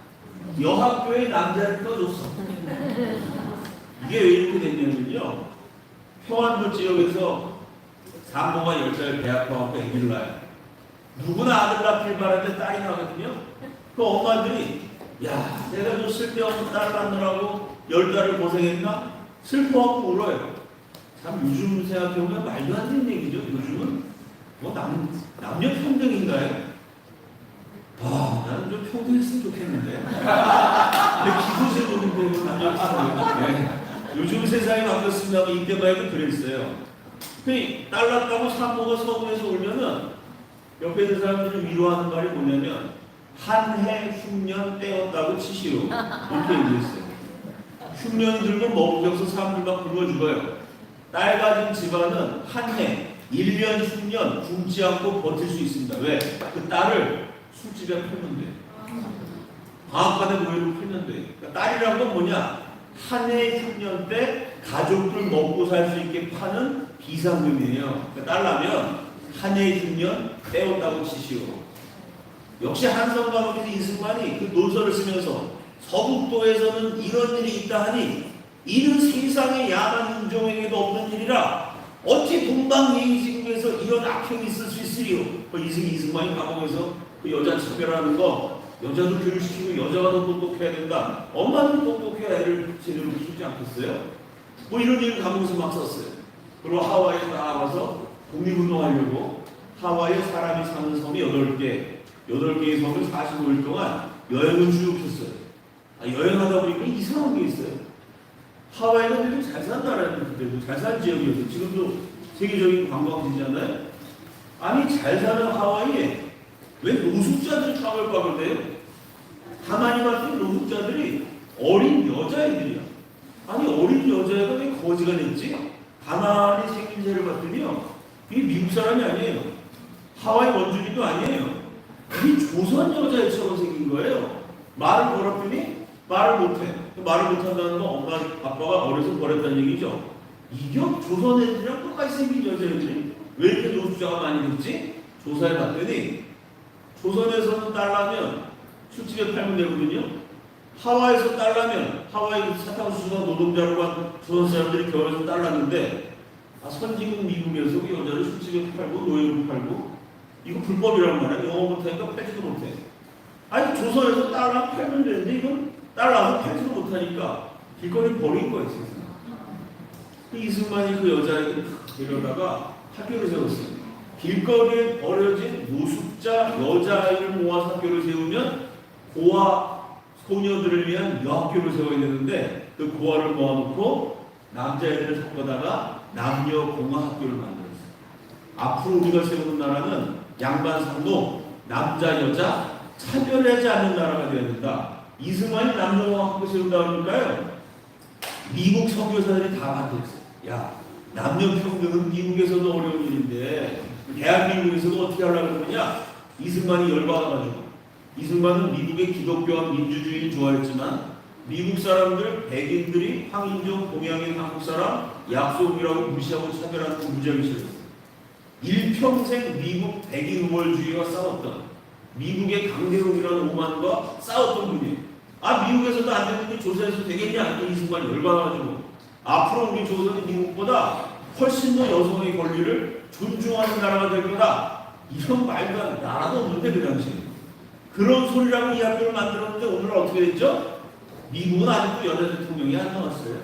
Speaker 1: 여학교에 남자를 떠줬어. 이게 왜 이렇게 됐냐면요. 평안도 지역에서 산모가 10살 대학교학교 아기를 낳아요. 누구나 아들 낳길 바라는데 딸이 나거든요. 그 엄마들이 야, 내가 저 쓸데없는 딸 낳느라고 10달을 고생했나? 슬퍼하고 울어요. 참 요즘 생각해보면 말도 안 되는 얘기죠. 요즘은 뭐 남녀 평등인가요? 나는 좀 평등했으면 좋겠는데. 근데 기도제도인데 남녀 평등. 요즘 세상이 바뀌었습니다. 이때만 해도 그랬어요. 딸 낳았다고 산모가 서울에서 울면은 옆에 있는 사람들이 위로하는 말이 뭐냐면 한 해 흉년 떼었다고 치시오. 이렇게 얘기했어요. 흉년이 들면 먹으면서 사람들 막 굶어 죽어요. 딸 가진 집안은 한 해, 1년 흉년 굶지 않고 버틸 수 있습니다. 왜? 그 딸을 술집에 팔면 돼. 방앗간에 모여도 팔면 돼. 그러니까 딸이란 건 뭐냐? 한 해 흉년 때 가족들 먹고 살 수 있게 파는 비상금이에요. 그러니까 딸 나면 한 해 흉년 떼었다고 치시오. 역시 한성감옥에서 이승만이 그 논설을 쓰면서 서북도에서는 이런 일이 있다 하니 이는 세상의 야만 인종에게도 없는 일이라 어찌 동방예의지국에서 이런 악행이 있을 수 있으리요. 이승만이 감옥에서 그 여자 차별하는 거 여자도 교육시키고 여자가 더 똑똑해야 된다. 엄마는 똑똑해야 애를 제대로 키우지 않겠어요? 뭐 이런 얘기를 감옥에서 막 썼어요. 그리고 하와이에 나와서 독립운동하려고 하와이에 사람이 사는 섬이 8개의 섬을 45일 동안 여행을 쭉 했어요. 여행하다 보니까 이상한 게 있어요. 하와이가 되게 잘 산 나라였는데 그때도 잘 산 지역이었어요. 지금도 세계적인 관광지잖아요. 아니 잘 사는 하와이에 왜 노숙자들이 까불까불대요? 가만히 봤더니 노숙자들이 어린 여자애들이야. 아니 어린 여자애가 왜 거지가 됐지? 가만히 생긴 새를 봤더니요. 이게 미국 사람이 아니에요. 하와이 원주민도 아니에요. 이 조선 여자애처럼 생긴 거예요. 말을 걸었더니 말을 못해. 말을 못한다는 건 엄마 아빠가 어려서 버렸다는 얘기죠. 이게 조선 애들이랑 똑같이 생긴 여자애들이 왜 이렇게 노숙자가 많이 됐지? 조사해 봤더니 조선에서는 딸 나면 술집에 팔면 되거든요. 하와이에서 딸라면 하와이 사탕수수가 노동자로 간 조선 사람들이 결혼해서 딸랐는데 선진국 미국에서 그 여자를 술집에 팔고 노예로 팔고 이거 불법이란 말이야. 영어 못하니까 팔지도 못해. 아니 조선에서 딸라면 팔면 되는데 이건 딸라서 팔지도 못하니까 길거리 버린 거예요. 이승만이 그 여자에게 데려다가 학교를 세웠어요. 길거리에 버려진 노숙자 여자아이를 모아 학교를 세우면 고아 소녀들을 위한 여학교를 세워야 되는데 그 고아를 모아놓고 남자애들을 섞어다가 남녀 공화학교를 만들었어요. 앞으로 우리가 세우는 나라는 양반 상도 남자 여자 차별하지 않는 나라가 되어야 된다. 이승만이 남녀 공화학교 세운다 그러니까요. 미국 선교사들이 다 반대했어요. 야, 남녀 평등은 미국에서도 어려운 일인데 대한민국에서도 어떻게 하려고 그러냐? 이승만이 열받아가지고. 이승만은 미국의 기독교와 민주주의를 좋아했지만 미국 사람들, 백인들이 황인종, 동양인 한국 사람, 약속이라고 무시하고 차별하는 거 무지하게 싫었어요. 일평생 미국 백인 우월주의와 싸웠던 미국의 강대국이라는 오만과 싸웠던 분이에요. 아, 미국에서도 안 되는데 조선에서 되겠냐? 이승만이 열받아가지고 앞으로 우리 조선이 미국보다 훨씬 더 여성의 권리를 존중하는 나라가 될 거다. 이런 말도 안 나라도 없는데 그 당시에. 그런 소리라고 이 학교를 만들었는데 오늘 어떻게 됐죠? 미국은 아직도 여자 대통령이 안 나왔어요.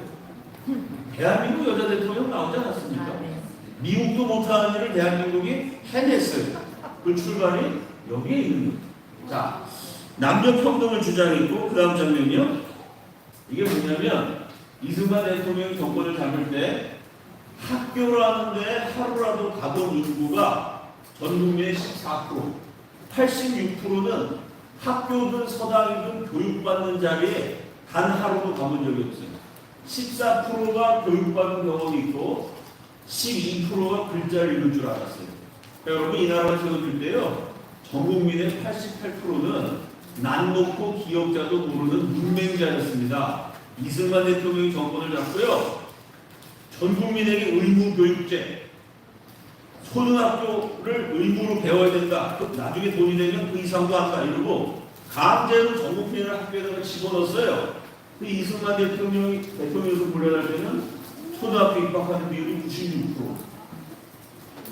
Speaker 1: 대한민국 여자 대통령 나오지 않았습니까? 미국도 못하는 일을 대한민국이 해냈어요. 그 출발이 여기에 있는 거예요. 자, 남녀 평등을 주장했고 그 다음 장면이요. 이게 뭐냐면 이승만 대통령이 정권을 잡을 때 학교라는데 하루라도 가본 인구가 전 국민의 14%, 86%는 학교든 서당이든 교육받는 자리에 단 하루도 가본 적이 없어요. 14%가 교육받는 경험이 있고 12%가 글자를 읽을 줄 알았어요. 여러분 이 나라가 세워질 때요. 전 국민의 88%는 난 놓고 기억자도 모르는 문맹자였습니다. 이승만 대통령이 정권을 잡고요. 전 국민에게 의무 교육제, 초등학교를 의무로 배워야 된다. 나중에 돈이 되면 그 이상도 한다 이러고 강제로 전 국민을 학교에다가 집어넣었어요. 그 이승만 대통령에서 물러날 때는 초등학교 입학하는 비율이 96%,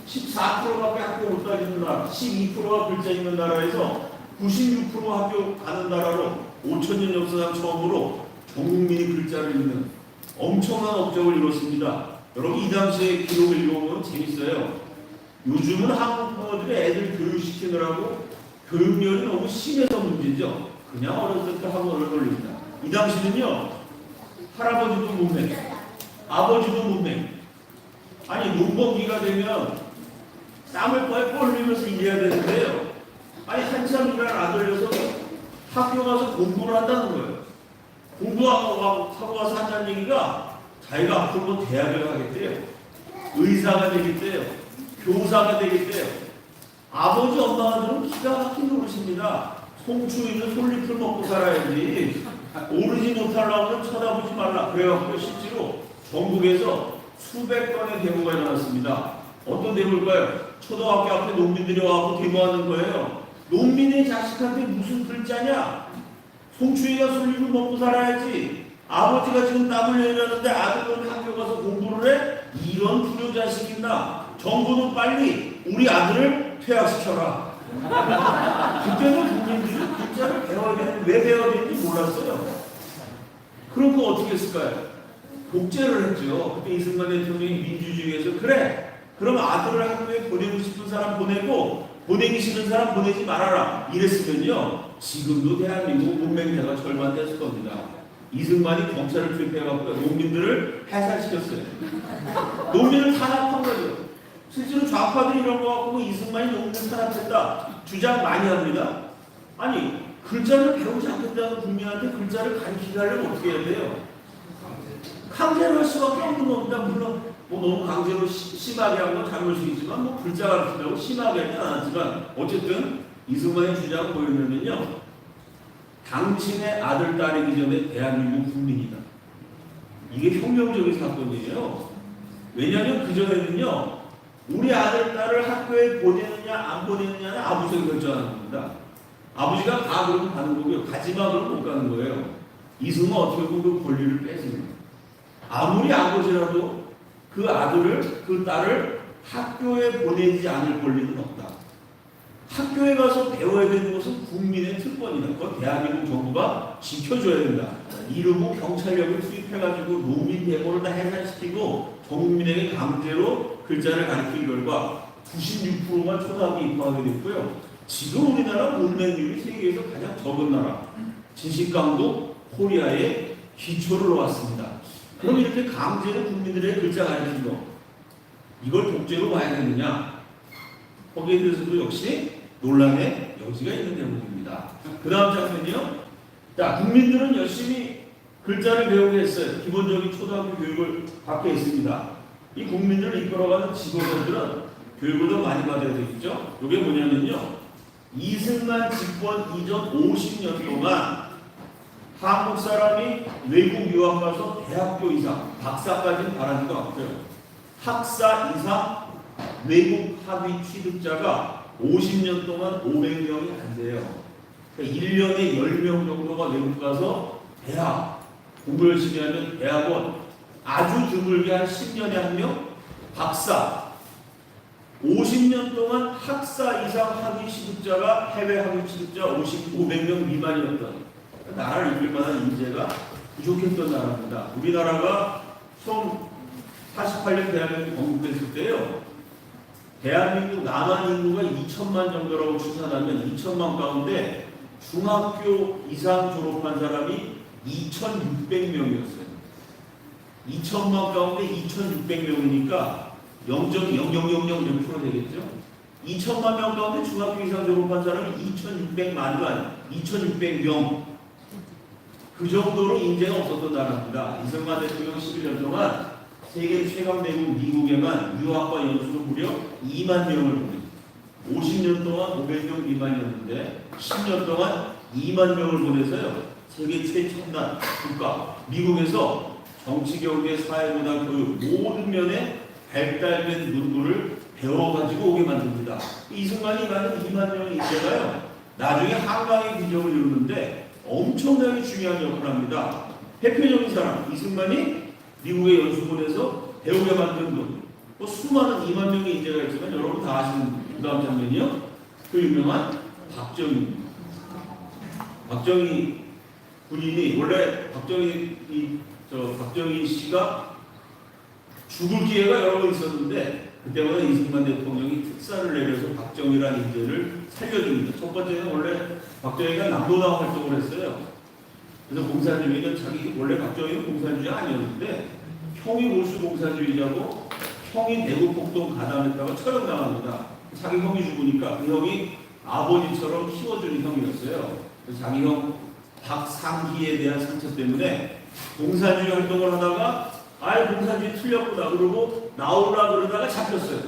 Speaker 1: 14%밖에 학교 못 다니는 나라, 12%가 글자 읽는 나라에서 96% 학교 가는 나라로 5천년 역사상 처음으로 전 국민이 글자를 읽는 엄청난 업적을 이뤘습니다. 여러분 이 당시에 기록을 읽어보면 재밌어요. 요즘은 한국 부모들이 애들 교육시키느라고 교육열이 너무 심해서 문제죠. 그냥 어렸을 때 학원을 돌립니다. 이 당시는요. 할아버지도 문맹, 아버지도 문맹. 아니 농번기가 되면 땀을 뻘뻘 흘리면서 일해야 되는데요. 아니 한참 일한 아들려서 학교 가서 공부를 한다는 거예요. 공부하고 와서 한다는 얘기가 자기가 앞으로 뭐 대학을 가겠대요. 의사가 되겠대요. 교사가 되겠대요. 아버지 엄마들은 기가 막힌 노릇입니다. 송추위는 솔잎을 먹고 살아야지. 오르지 못하려면 쳐다보지 말라. 그래갖고 실제로 전국에서 수백 건의 데모가 일어났습니다. 어떤 데모일까요? 초등학교 앞에 농민들이 와서 데모하는 거예요. 농민의 자식한테 무슨 글자냐? 송추위가 솔잎을 먹고 살아야지. 아버지가 지금 땀을 내려는데 아들은 학교 가서 공부를 해? 이런 불효자식 있나? 정부는 빨리 우리 아들을 퇴학시켜라. 그때는 국민들이 글자를 배워야 되는데 왜 배워야 되는지 몰랐어요. 그럼 그거 어떻게 했을까요? 복제를 했죠. 그때 이승만 대통령이 민주주의에서 그래. 그럼 아들을 학교에 보내고 싶은 사람 보내고 보내기 싫은 사람 보내지 말아라. 이랬으면요. 지금도 대한민국 문맹자가 절반 됐을 겁니다. 이승만이 경찰을 투입해갖고 농민들을 해산시켰어요. 농민을 탄압한 거죠. 실제로 좌파들이 이런 거 갖고 이승만이 농민을 탄압했다. 주장 많이 합니다. 아니 글자를 배우지 않겠다는 국민한테 글자를 가르치게 하려면 어떻게 해야 돼요? 강제로 할 수밖에 없는 겁니다. 물론 뭐 너무 강제로 심하게 한 건 잘못이겠지만 뭐 글자 가르치려고 심하게 하진 않았지만 어쨌든 이승만의 주장은 뭐였냐면요. 당신의 아들 딸이기 전에 대한민국 국민이다. 이게 혁명적인 사건이에요. 왜냐하면 그전에는요. 우리 아들 딸을 학교에 보내느냐 안 보내느냐는 아버지가 결정하는 겁니다. 아버지가 가 그러면 가는 거고요. 가지마 그러면 못 가는 거예요. 이승만 어떻게 보면 그 권리를 뺏습니다. 아무리 아버지라도 그 아들을, 그 딸을 학교에 보내지 않을 권리는 없다. 학교에 가서 배워야 되는 것은 국민의 특권이다. 그건 대한민국 정부가 지켜줘야 된다. 이러고 경찰력을 투입해가지고 농민 대모를 다 해산시키고 전국민에게 강제로 글자를 가르친 결과 96%가 초등학교 입학하게 됐고요. 지금 우리나라 문맹률이 세계에서 가장 적은 나라. 지식 강도 코리아의 기초를 놓았습니다. 그럼 이렇게 강제로 국민들의 글자 가르치는 거, 이걸 독재로 봐야 되느냐? 거기에 대해서도 역시 논란의 여지가 있는 대목입니다. 그 다음 장면이요. 자, 국민들은 열심히 글자를 배우게 했어요. 기본적인 초등학교 교육을 받게 했습니다. 이 국민들을 이끌어가는 지도자들은 교육을 더 많이 받아야 되겠죠. 이게 뭐냐면요. 이승만 집권 이전 50년 동안 한국 사람이 외국 유학 가서 대학교 이상, 박사까지는 바라는 것 같고요. 학사 이상 외국 학위 취득자가 50년 동안 500명이 안 돼요. 그러니까 1년에 10명 정도가 외국 가서 대학, 공부 열심히 하면 대학원, 아주 드물게 한 10년에 한 명, 박사, 50년 동안 학사 이상 학위 취득자가 해외 학위 취득자 500명 미만이었던 나라를 이끌 만한 인재가 부족했던 나라입니다. 우리나라가 처음 48년 대한민국이 건국됐을 때요. 대한민국 남한 인구가 2천만 정도라고 추산하면 2천만 가운데 중학교 이상 졸업한 사람이 2,600명이었어요. 2천만 가운데 2,600명이니까 0.0000% 되겠죠? 2천만 명 가운데 중학교 이상 졸업한 사람이 2,600만도 2,600명. 그 정도로 인재가 없었던 나라입니다. 이승만 대통령 11년 동안 세계 최강 대국 미국에만 유학과 연수로 무려 2만 명을 보냈습니다. 50년 동안 500명 미만이었는데 10년 동안 2만 명을 보내서요. 세계 최첨단 국가 미국에서 정치, 경제, 사회, 문화, 교육 모든 면에 발달된 문구를 배워가지고 오게 만듭니다. 이승만이 가진 2만 명의 인재가요. 나중에 한강의 기적을 이루는데 엄청나게 중요한 역할을 합니다. 대표적인 사람 이승만이 미국에 연수본에서 배우게 만든 분, 뭐 수많은 2만 명의 인재가 있지만 여러분 다 아시는 그 다음 장면이요. 그 유명한 박정희. 박정희 군인이 원래 박정희 씨가 죽을 기회가 여러 번 있었는데 그때마다 이승만 대통령이 특사를 내려서 박정희라는 인재를 살려줍니다. 첫 번째는 원래 박정희가 남도당 활동을 했어요. 그래서 공산주의는 원래 박정희는 공산주의가 아니었는데 형이 보수 공산주의자고 형이 대구 폭동 가담했다가 처형당합니다. 자기 형이 죽으니까 그 형이 아버지처럼 키워주는 형이었어요. 그래서 자기 형 박상희에 대한 상처 때문에 공산주의 활동을 하다가 공산주의 틀렸구나 그러고 나오라 그러다가 잡혔어요.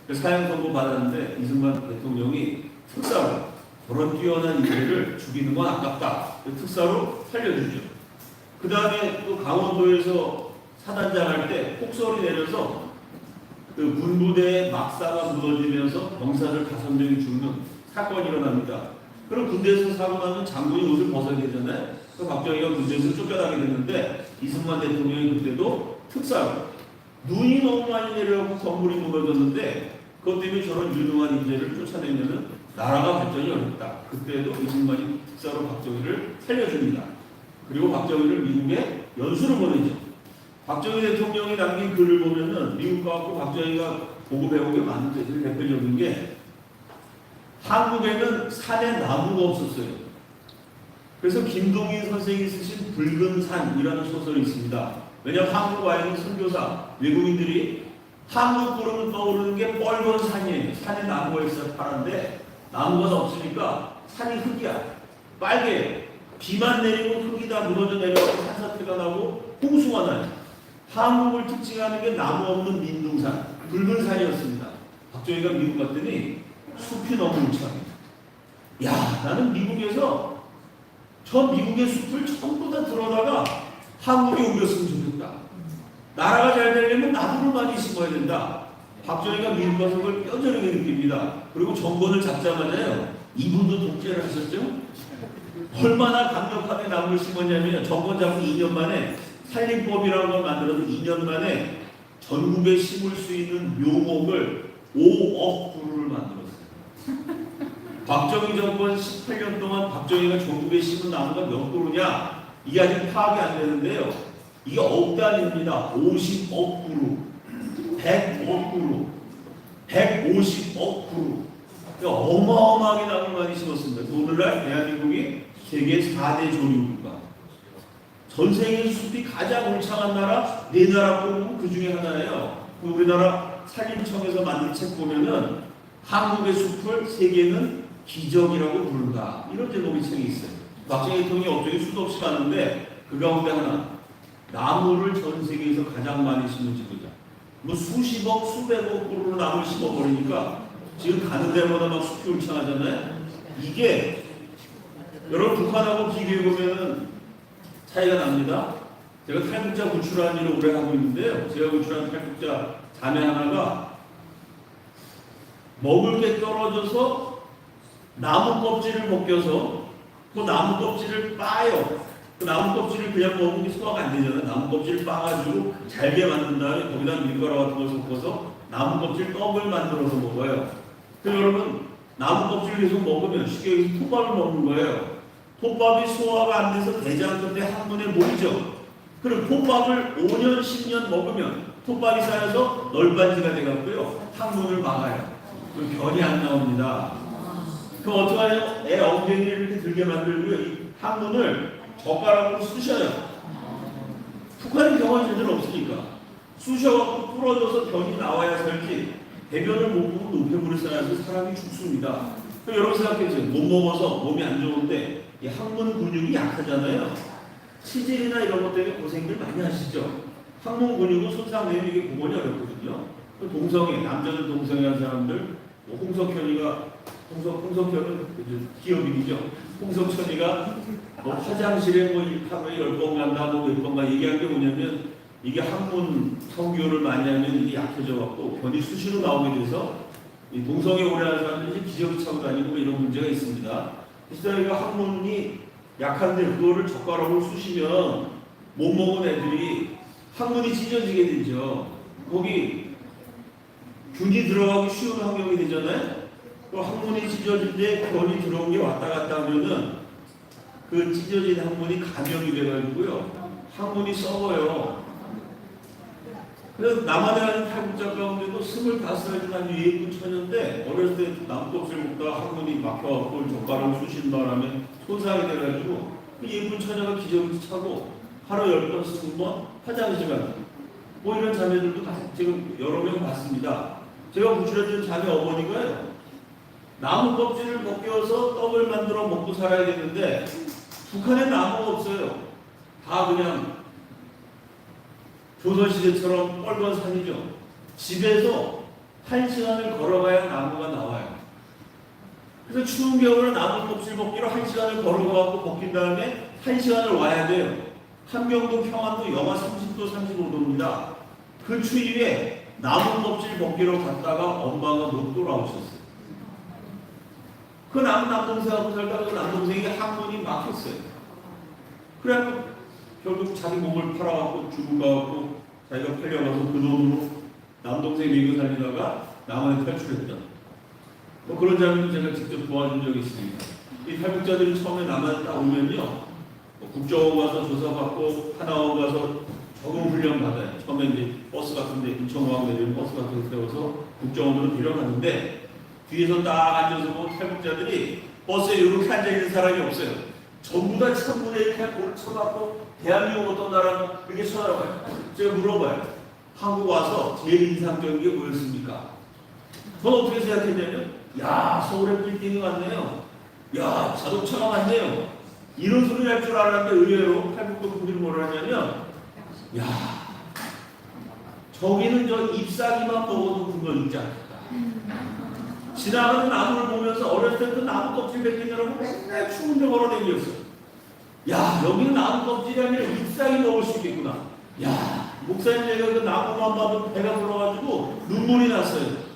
Speaker 1: 그래서 사형 선고 받았는데 이승만 대통령이 특사로 그런 뛰어난 인재를 죽이는 건 아깝다. 특사로 살려주죠. 그 다음에 또 강원도에서 사단장 할 때 폭설이 내려서 그 군부대에 막사가 무너지면서 병사들 5명이 죽는 사건이 일어납니다. 그럼 군대에서 사고 나면 장군이 옷을 벗어야 되잖아요. 그 박정희가 군대에서 쫓겨나게 됐는데 이승만 대통령이 그때도 특사로 눈이 너무 많이 내려가고 건물이 무너졌는데 그것 때문에 저런 유능한 인재를 쫓아내면은 나라가 발전이 어렵다. 그때도 이승만이 특사로 박정희를 살려줍니다. 그리고 박정희를 미국에 연수를 보내죠. 박정희 대통령이 남긴 글을 보면은 미국 가고 박정희가 보고 배운 게 많은데 그 대표적인 게 한국에는 산에 나무가 없었어요. 그래서 김동인 선생이 쓰신 붉은 산이라는 소설이 있습니다. 왜냐하면 한국 와 있는 선교사 외국인들이 한국 그러면 떠오르는 게 뻘건 산이에요. 산에 나무가 있어요. 파란데 나무가 없으니까 산이 흙이야. 빨개요. 비만 내리고 흙이 다 무너져 내려가고 산사태가 나고 홍수가 나요. 한국을 특징하는 게 나무 없는 민둥산, 붉은 산이었습니다. 박정희가 미국 갔더니 숲이 너무 우창해. 야, 나는 미국에서 저 미국의 숲을 전부 다 들어다가 한국에 옮겼으면 좋겠다. 나라가 잘 되려면 나무를 많이 심어야 된다. 박정희가 밀것을 뼈저리게 느낍니다. 그리고 정권을 잡자마자요, 이분도 독재를 하셨죠? 얼마나 강력하게 나무를 심었냐면 정권 잡고 2년 만에 산림법이라는 걸 만들어서 2년 만에 전국에 심을 수 있는 묘목을 5억 그루를 만들었어요. 박정희 정권 18년 동안 박정희가 전국에 심은 나무가 몇 그루냐? 이게 아직 파악이 안 되는데요. 이게 억 단위입니다. 50억 그루, 100억 그루, 150억 그루. 어마어마하게 나무를 많이 심었습니다. 오늘날 대한민국이 세계 4대 조류국가. 전 세계 숲이 가장 울창한 나라 네 나라 뽑으면 그 중에 하나예요. 우리나라 산림청에서 만든 책 보면은 한국의 숲을 세계는 기적이라고 부른다. 이런 제목의 책이 있어요. 박정희 대통령이 업적이 수도 없이 가는데 그 가운데 하나, 나무를 전 세계에서 가장 많이 심은 지도자. 뭐 수십억, 수백억 그루로 나무를 심어버리니까 지금 가는 데마다 막 숲이 울창하잖아요. 이게 여러분 북한하고 비교해보면 차이가 납니다. 제가 탈북자 구출하는 일을 오래 하고 있는데요. 제가 구출한 탈북자 자매 하나가 먹을 게 떨어져서 나무 껍질을 벗겨서 그 나무 껍질을 빠요. 그 나무 껍질을 그냥 먹으면 게 소화가 안 되잖아요. 나무 껍질을 빠가지고 잘게 만든 다음에 거기다 밀가루 같은 걸 섞어서 나무 껍질 떡을 만들어서 먹어요. 그럼 여러분, 나무 껍질을 계속 먹으면 쉽게 여기서 톱밥을 먹는 거예요. 톱밥이 소화가 안 돼서 대장 끝에 항문에 모이죠. 그럼 톱밥을 5년, 10년 먹으면 톱밥이 쌓여서 널빤지가 돼갖고요, 항문을 막아요. 그럼 변이 안 나옵니다. 그럼 어떻게 하냐? 애 엉덩이를 이렇게 들게 만들고요, 이 항문을 젓가락으로 쑤셔요. 북한은 병원이 제대로 없으니까 쑤셔갖고 부러져서 변이 나와야 살지, 배변을 못 보고 노폐물을 쌓아서 사람이 죽습니다. 그럼 여러분 생각해보세요. 못 먹어서 몸이 안 좋은데 이 항문 근육이 약하잖아요. 치질이나 이런 것 때문에 고생들 많이 하시죠. 항문 근육은 손상되면 이게 구분이 어렵거든요. 동성애, 남자는 동성애 한 사람들, 뭐 홍석현은 기업인이죠. 홍석천이가 뭐 화장실에 뭐 하루에 10번 간다, 뭐 몇 번 가 얘기한 게 뭐냐면, 이게 항문 성교를 많이 하면 이게 약해져 갖고 변이 수시로 나오게 돼서 이 동성애 오래 하는 사람들이 기저귀 차고 다니고 뭐 이런 문제가 있습니다. 그래서 이거 항문이 약한데 그거를 젓가락으로 쑤시면 못 먹은 애들이 항문이 찢어지게 되죠. 거기 균이 들어가기 쉬운 환경이 되잖아요. 그 항문이 찢어질 때 변이 들어온 게 왔다 갔다 하면은 그 찢어진 항문이 감염이 돼가지고요, 항문이 썩어요. 그래서 남한에 가는 탈북자 가운데도 25살 한 예쁜 처녀인데 어렸을 때 나무껍질 먹다가 항문이 막혀갖고 젓가락을 쑤신 바람에 손상이 돼가지고 그 예쁜 처녀가 기저귀 차고 하루 10번, 20번 화장실 가는 뭐 이런 자매들도 지금 여러 명 봤습니다. 제가 구출해준 자매 어머니가요, 나무 껍질을 벗겨서 떡을 만들어 먹고 살아야 되는데 북한에 나무가 없어요. 다 그냥 조선시대처럼 뻘건 산이죠. 집에서 1시간을 걸어가야 나무가 나와요. 그래서 추운 겨울에 나무 껍질 벗기로 1시간을 걸어가고 벗긴 다음에 1시간을 와야 돼요. 함경도 평안도 영하 30도, 35도입니다. 그 추위에 나무 껍질 벗기로 갔다가 엄마가 못 돌아오셨어요. 그 남동생하고 살다가 그 남동생이 항문이 막혔어요. 그래갖고 결국 자기 몸을 팔아갖고 죽은 가갖고 자기가 팔려가서 그 돈으로 남동생 미국 살리다가 남한에 탈출했다. 뭐 그런 장면도 제가 직접 도와준 적이 있습니다. 이 탈북자들이 처음에 남한에 딱 오면요, 뭐 국정원 가서 조사받고 하나원 가서 적응 훈련 받아요. 처음에 이제 버스 같은데 인천공항 내리면 버스 같은 데 세워서 국정원으로 데려가는데 뒤에서 딱 앉아서 뭐 탈북자들이 버스에 이렇게 앉아있는 사람이 없어요. 전부 다 천문에 이렇게 골을 쳐갖고 대한민국 어떤 나라는 이렇게 쳐다봐요. 제가 물어봐요. 한국 와서 제일 인상적인 게 뭐였습니까? 저는 어떻게 생각했냐면, 야, 서울에 빌딩이 많네요. 야, 자동차가 많네요. 이런 소리 할 줄 알았는데 의외로 탈북도 분들이 뭐라 하냐면, 야, 저기는 저 잎사귀만 먹어도 그걸 잊지 않겠다. 지나가는 나무를 보면서 어렸을 때도 나무 껍질 벗기느라고 맨날 추운데 걸어다녔어요. 야, 여기는 나무 껍질이 아니라 잎사귀 먹을 수 있겠구나. 야, 목사님 제가 그 나무만 봐도 배가 불러가지고 눈물이 났어요.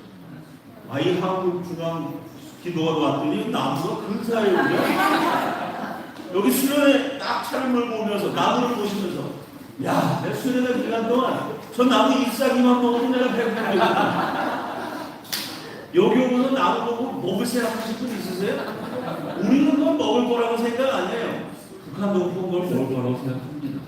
Speaker 1: 이 한국 중앙 기도가 왔더니 나무가 근사해요. 여기 수련회 딱 차를 몰고 오면서 나무를 보시면서 야, 내 수련회 기간 동안 저 나무 잎사귀만 먹어도 내가 배고프겠구나. 여기 오면서 나무 보고 먹을 생각하실 분 있으세요? 우리는 그건 먹을 거라고 생각 안 해요. 북한도 그런 걸 먹을 거라고 생각합니다.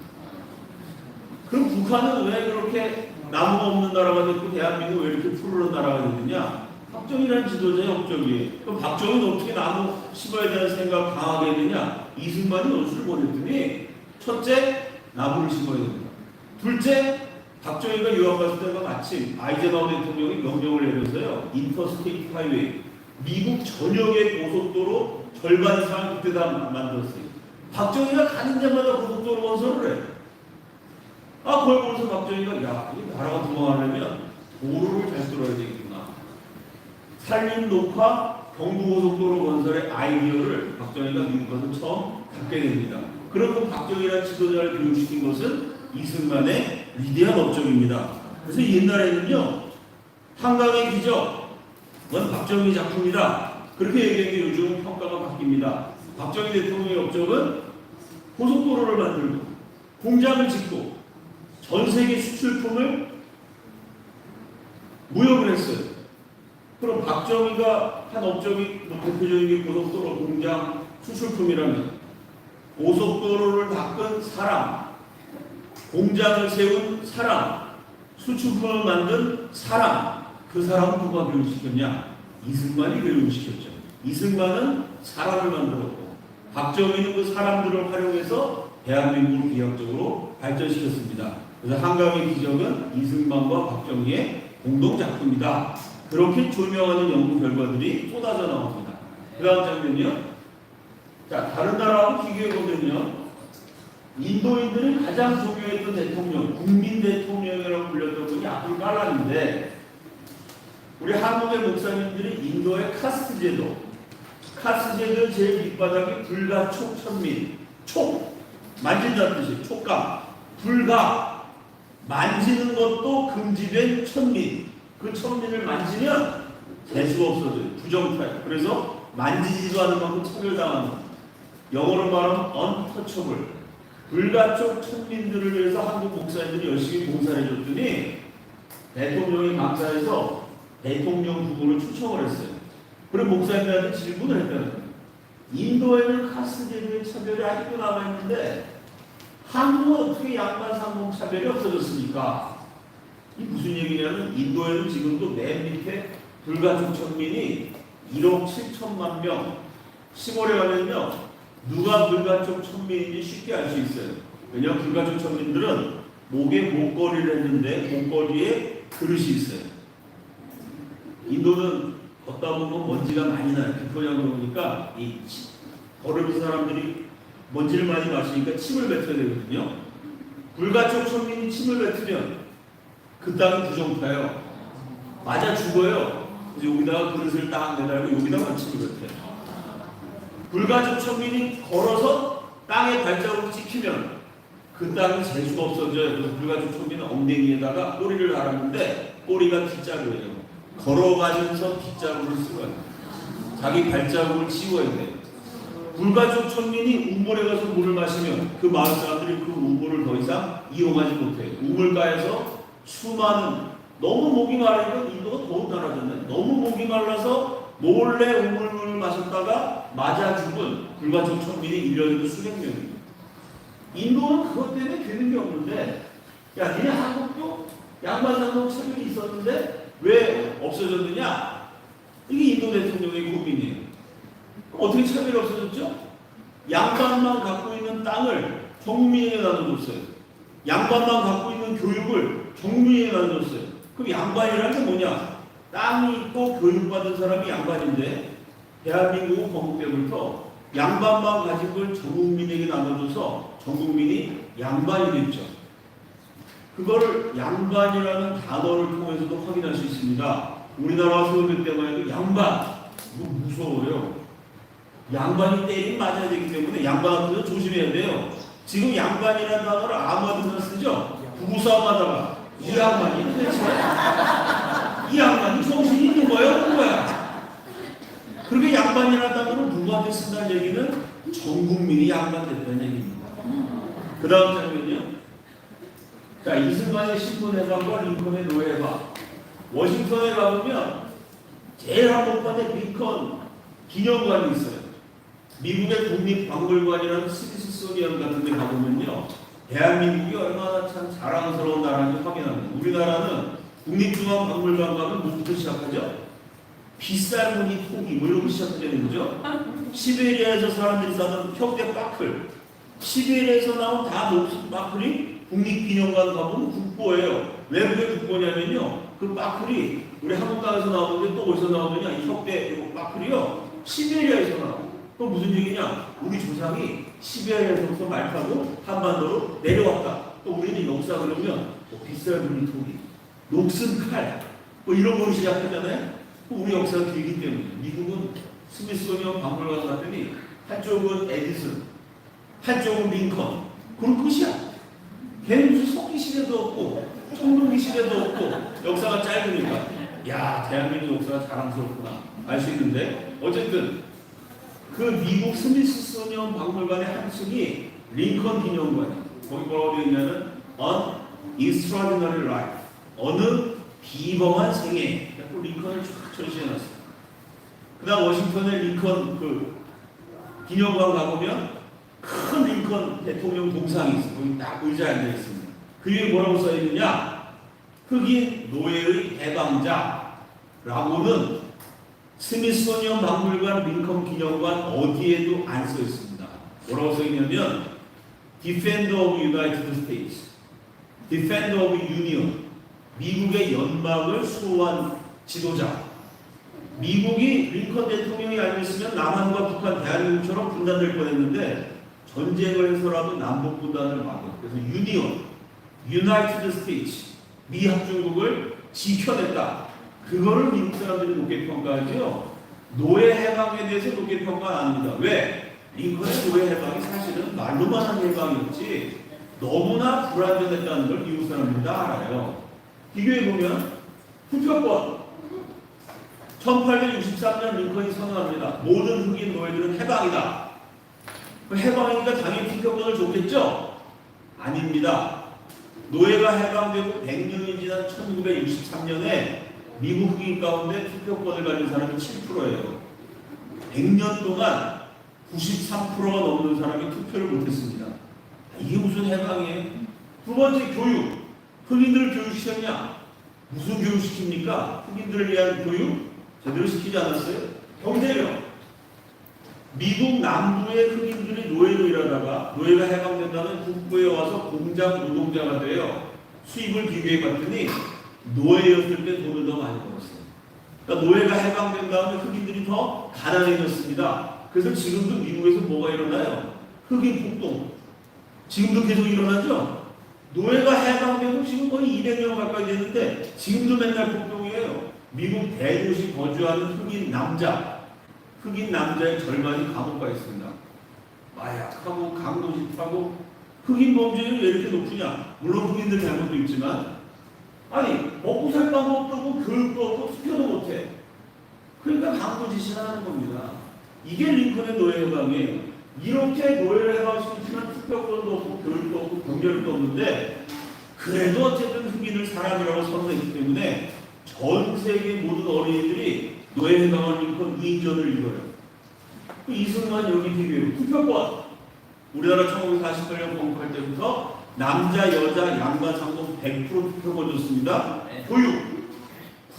Speaker 1: 그럼 북한은 왜 그렇게 나무가 없는 나라가 됐고 대한민국은 왜 이렇게 푸르른 나라가 됐느냐? 박정희라는 지도자의 업적이에요. 그럼 박정희는 어떻게 나무 심어야 되는 생각 강하게 했느냐? 이승만이 논술을 보냈더니 첫째, 나무를 심어야 됩니다. 둘째, 박정희가 유학 갔을 때가 마침 아이젠하워 대통령이 명령을 내려서요. 인터스테이트 하이웨이, 미국 전역의 고속도로 절반 이상을 그때 다 만들었어요. 박정희가 가는 데마다 고속도로 건설을 해요. 그걸 보면서 박정희가 야, 이 나라가 도망하려면 도로를 잘 뚫어야 되겠구나. 산림 녹화 경부고속도로 건설의 아이디어를 박정희가 미국 가서 처음 갖게 됩니다. 그리고 박정희라는 지도자를 교육시킨 것은 이승만의 위대한 업적입니다. 그래서 옛날에는요, 한강의 기적, 그건 박정희 작품이다. 그렇게 얘기했는데 요즘은 평가가 바뀝니다. 박정희 대통령의 업적은 고속도로를 만들고 공장을 짓고 전 세계 수출품을 무역을 했어요. 그럼 박정희가 한 업적이 대표적인 게 고속도로 공장 수출품이라면 고속도로를 닦은 사람, 공장을 세운 사람, 수출품을 만든 사람, 그 사람은 누가 교육시켰냐? 이승만이 교육시켰죠. 이승만은 사람을 만들었고 박정희는 그 사람들을 활용해서 대한민국을 기하학적으로 발전시켰습니다. 그래서 한강의 기적은 이승만과 박정희의 공동작품이다. 그렇게 조명하는 연구 결과들이 쏟아져 나옵니다. 그 다음 장면이요. 자, 다른 나라하고 비교해보면요. 인도인들이 가장 소교했던 대통령, 국민 대통령이라고 불렸던 분이 아브둘 칼람인데, 우리 한국의 목사님들이 인도의 카스트 제도, 카스트 제도의 제일 밑바닥이 불가촉 천민, 촉, 만진다는 뜻이에요. 촉감, 불가, 만지는 것도 금지된 천민, 그 천민을 만지면 재수가 없어져요. 부정타입. 그래서 만지지도 않은 만큼 차별당하는, 영어로 말하면 untouchable. 불가촉 천민들을 위해서 한국 목사님들이 열심히 봉사를 해줬더니 대통령이 감사해서 대통령 후보를 초청을 했어요. 그리고 목사님들한테 질문을 했다는 거예요. 인도에는 카스트 제도의 차별이 아직도 남아있는데 한국은 어떻게 양반 상봉 차별이 없어졌습니까? 이 무슨 얘기냐면 인도에는 지금도 맨 밑에 불가촉 천민이 1억 7천만 명, 10월에 가면요 누가 불가촉 천민인지 쉽게 알 수 있어요. 왜냐하면 불가촉 천민들은 목에 목걸이를 했는데 목걸이에 그릇이 있어요. 인도는 걷다 보면 먼지가 많이 나요. 비포장으로 보니까 이 걸으면서 사람들이 먼지를 많이 마시니까 침을 뱉어야 되거든요. 불가촉 천민이 침을 뱉으면 그 땅이 부정타요. 맞아 죽어요. 그래서 여기다가 그릇을 딱 내달고 여기다가 침을 뱉어요. 불가촉 천민이 걸어서 땅에 발자국을 찍히면 그 땅이 재수가 없어져요. 그래서 불가촉 천민은 엉덩이에다가 꼬리를 달았는데 꼬리가 빗자루예요. 걸어가면서 빗자루를 쓰고요. 자기 발자국을 치워야 돼요. 불가촉 천민이 우물에 가서 물을 마시면 그 마을 사람들이 그 우물을 더 이상 이용하지 못해요. 우물가에서 수많은, 너무 목이 마르니까 인도가 더욱 달아졌네. 너무 목이 말라서 몰래 우물물을 마셨다가 맞아 죽은 불가촉 천민이 1년에도 수백 명입니다. 인도는 그것 때문에 되는 게 없는데, 야, 니네 한국도 양반상동 차별이 있었는데 왜 없어졌느냐? 이게 인도 대통령의 고민이에요. 그럼 어떻게 차별이 없어졌죠? 양반만 갖고 있는 땅을 정민에게 나눠줬어요. 양반만 갖고 있는 교육을 정민에게 나눠줬어요. 그럼 양반이라는 게 뭐냐? 땅이 있고 교육받은 사람이 양반인데 대한민국은 건국 때부터 양반만 가진 걸 전국민에게 나눠줘서 전국민이 양반이 됐죠. 그거를 양반이라는 단어를 통해서도 확인할 수 있습니다. 우리나라 서울대 때만 해도 양반, 이거 무서워요. 양반이 때리면 맞아야 되기 때문에 양반 앞에서 조심해야 돼요. 지금 양반이라는 단어를 아무 데나 쓰죠? 부부싸움하다가 이 양반이 도대체 이 양반이 정신이 있는 거야 없는 거야? 그렇게 양반이라다면 누구한테 쓴다는 얘기는 전 국민이 양반 됐다는 얘기입니다. 그 다음 장면이요. 자, 이승만의 신분해방과 링컨의 노예해방. 워싱턴에 가보면 제일 한복판에 링컨 기념관이 있어요. 미국의 국립박물관이라는 스미소니언 같은 데 가보면요, 대한민국이 얼마나 참 자랑스러운 나라인지 확인합니다. 우리나라는 국립중앙박물관 가면 뭐부터 시작하죠? 비싼 무늬 토기 뭐 이런 거 시작되는 거죠. 시베리아에서 사람들이 사는 혁대 빠클, 시베리아에서 나온 다 녹슨 빠클이 국립기념관 가보면 국보예요. 왜 그게 국보냐면요, 그 빠클이 우리 한국강에서 나오는데 또 어디서 나오느냐, 이 혁대 빠클이요 시베리아에서 나와요. 그럼 무슨 얘기냐? 우리 조상이 시베리아에서부터 말 타고 한반도로 내려왔다. 또 우리는 역사 그러면 비싼 무늬 토기, 녹슨 칼, 뭐 이런 거로 시작하잖아요. 우리 역사가 길기 때문에. 미국은 스미소니언 박물관 갔더니 한쪽은 에디슨, 한쪽은 링컨. 그런 끝이야. 걔는 무슨 석기 시대도 없고 청동기 시대도 없고 역사가 짧으니까 야, 대한민국 역사가 자랑스럽구나 알 수 있는데, 어쨌든 그 미국 스미소니언 박물관의 한 층이 링컨 기념관이에요. 거기 뭐라고 되어 있냐면 On Extraordinary Life, 어느 비범한 생애. 링컨을 쫙 전시해놨어요. 그 다음 워싱턴에 링컨 그 기념관 가보면 큰 링컨 대통령 동상이 있어요. 거기 딱 의자에 앉아있습니다. 그 위에 뭐라고 써있느냐? 흑인 노예의 해방자라고는 스미소니언 박물관 링컨 기념관 어디에도 안 써있습니다. 뭐라고 써있냐면 Defender of United States, Defender of Union, 미국의 연방을 수호한 지도자. 미국이 링컨 대통령이 아니었으면 남한과 북한, 대한민국처럼 분단될 뻔했는데 전쟁을 해서라도 남북 분단을 막아. 그래서 유니온, 유나이티드 스테이츠, 미 합중국을 지켜냈다. 그거를 미국 사람들이 높게 평가하죠. 노예 해방에 대해서 높게 평가 안 합니다. 왜? 링컨의 노예 해방이 사실은 말로만 한 해방이었지 너무나 불안전했다는 걸 미국 사람들이 다 알아요. 비교해보면 투표권 1863년 링컨이 선언합니다. 모든 흑인 노예들은 해방이다. 그 해방이니까 당연히 투표권을 줬겠죠? 아닙니다. 노예가 해방되고 100년이 지난 1963년에 미국 흑인 가운데 투표권을 가진 사람이 7%예요. 100년 동안 93%가 넘는 사람이 투표를 못했습니다. 이게 무슨 해방이에요? 두 번째, 교육. 흑인들을 교육시켰냐? 무슨 교육시킵니까? 흑인들을 위한 교육? 제대로 시키지 않았어요? 경제력. 미국 남부의 흑인들이 노예로 일하다가 노예가 해방된다면 북부에 와서 공장 노동자가 돼요. 수입을 비교해봤더니 노예였을 때 돈을 더 많이 벌었어요. 그러니까 노예가 해방된 다음에 흑인들이 더 가난해졌습니다. 그래서 지금도 미국에서 뭐가 일어나요? 흑인 폭동. 지금도 계속 일어나죠? 노예가 해방되고 지금 거의 200년 가까이 됐는데 지금도 맨날 폭동이에요. 미국 대도시 거주하는 흑인 남자의 절반이 감옥 가 있습니다. 마약하고 강도짓하고. 흑인 범죄율이 왜 이렇게 높으냐? 물론 흑인들 잘못도 있지만, 아니 먹고 살 방법도 없고 교육도 없고 투표도 못해. 그러니까 강도짓을 하는 겁니다. 이게 링컨의 노예 해방이에요. 이렇게 노예를 해방시키지만 투표권도 없고 교육도 없고 경제력도 없는데 그래도 어쨌든 흑인을 사람이라고 선언했기 때문에 전 세계 모든 어린이들이 노예 해방을 링컨 위인전을 읽어요. 이승만 여기 비교해요. 투표권. 우리나라 1948년 건국할 때부터 남자, 여자, 양반, 상동 100% 투표권 줬습니다. 교육.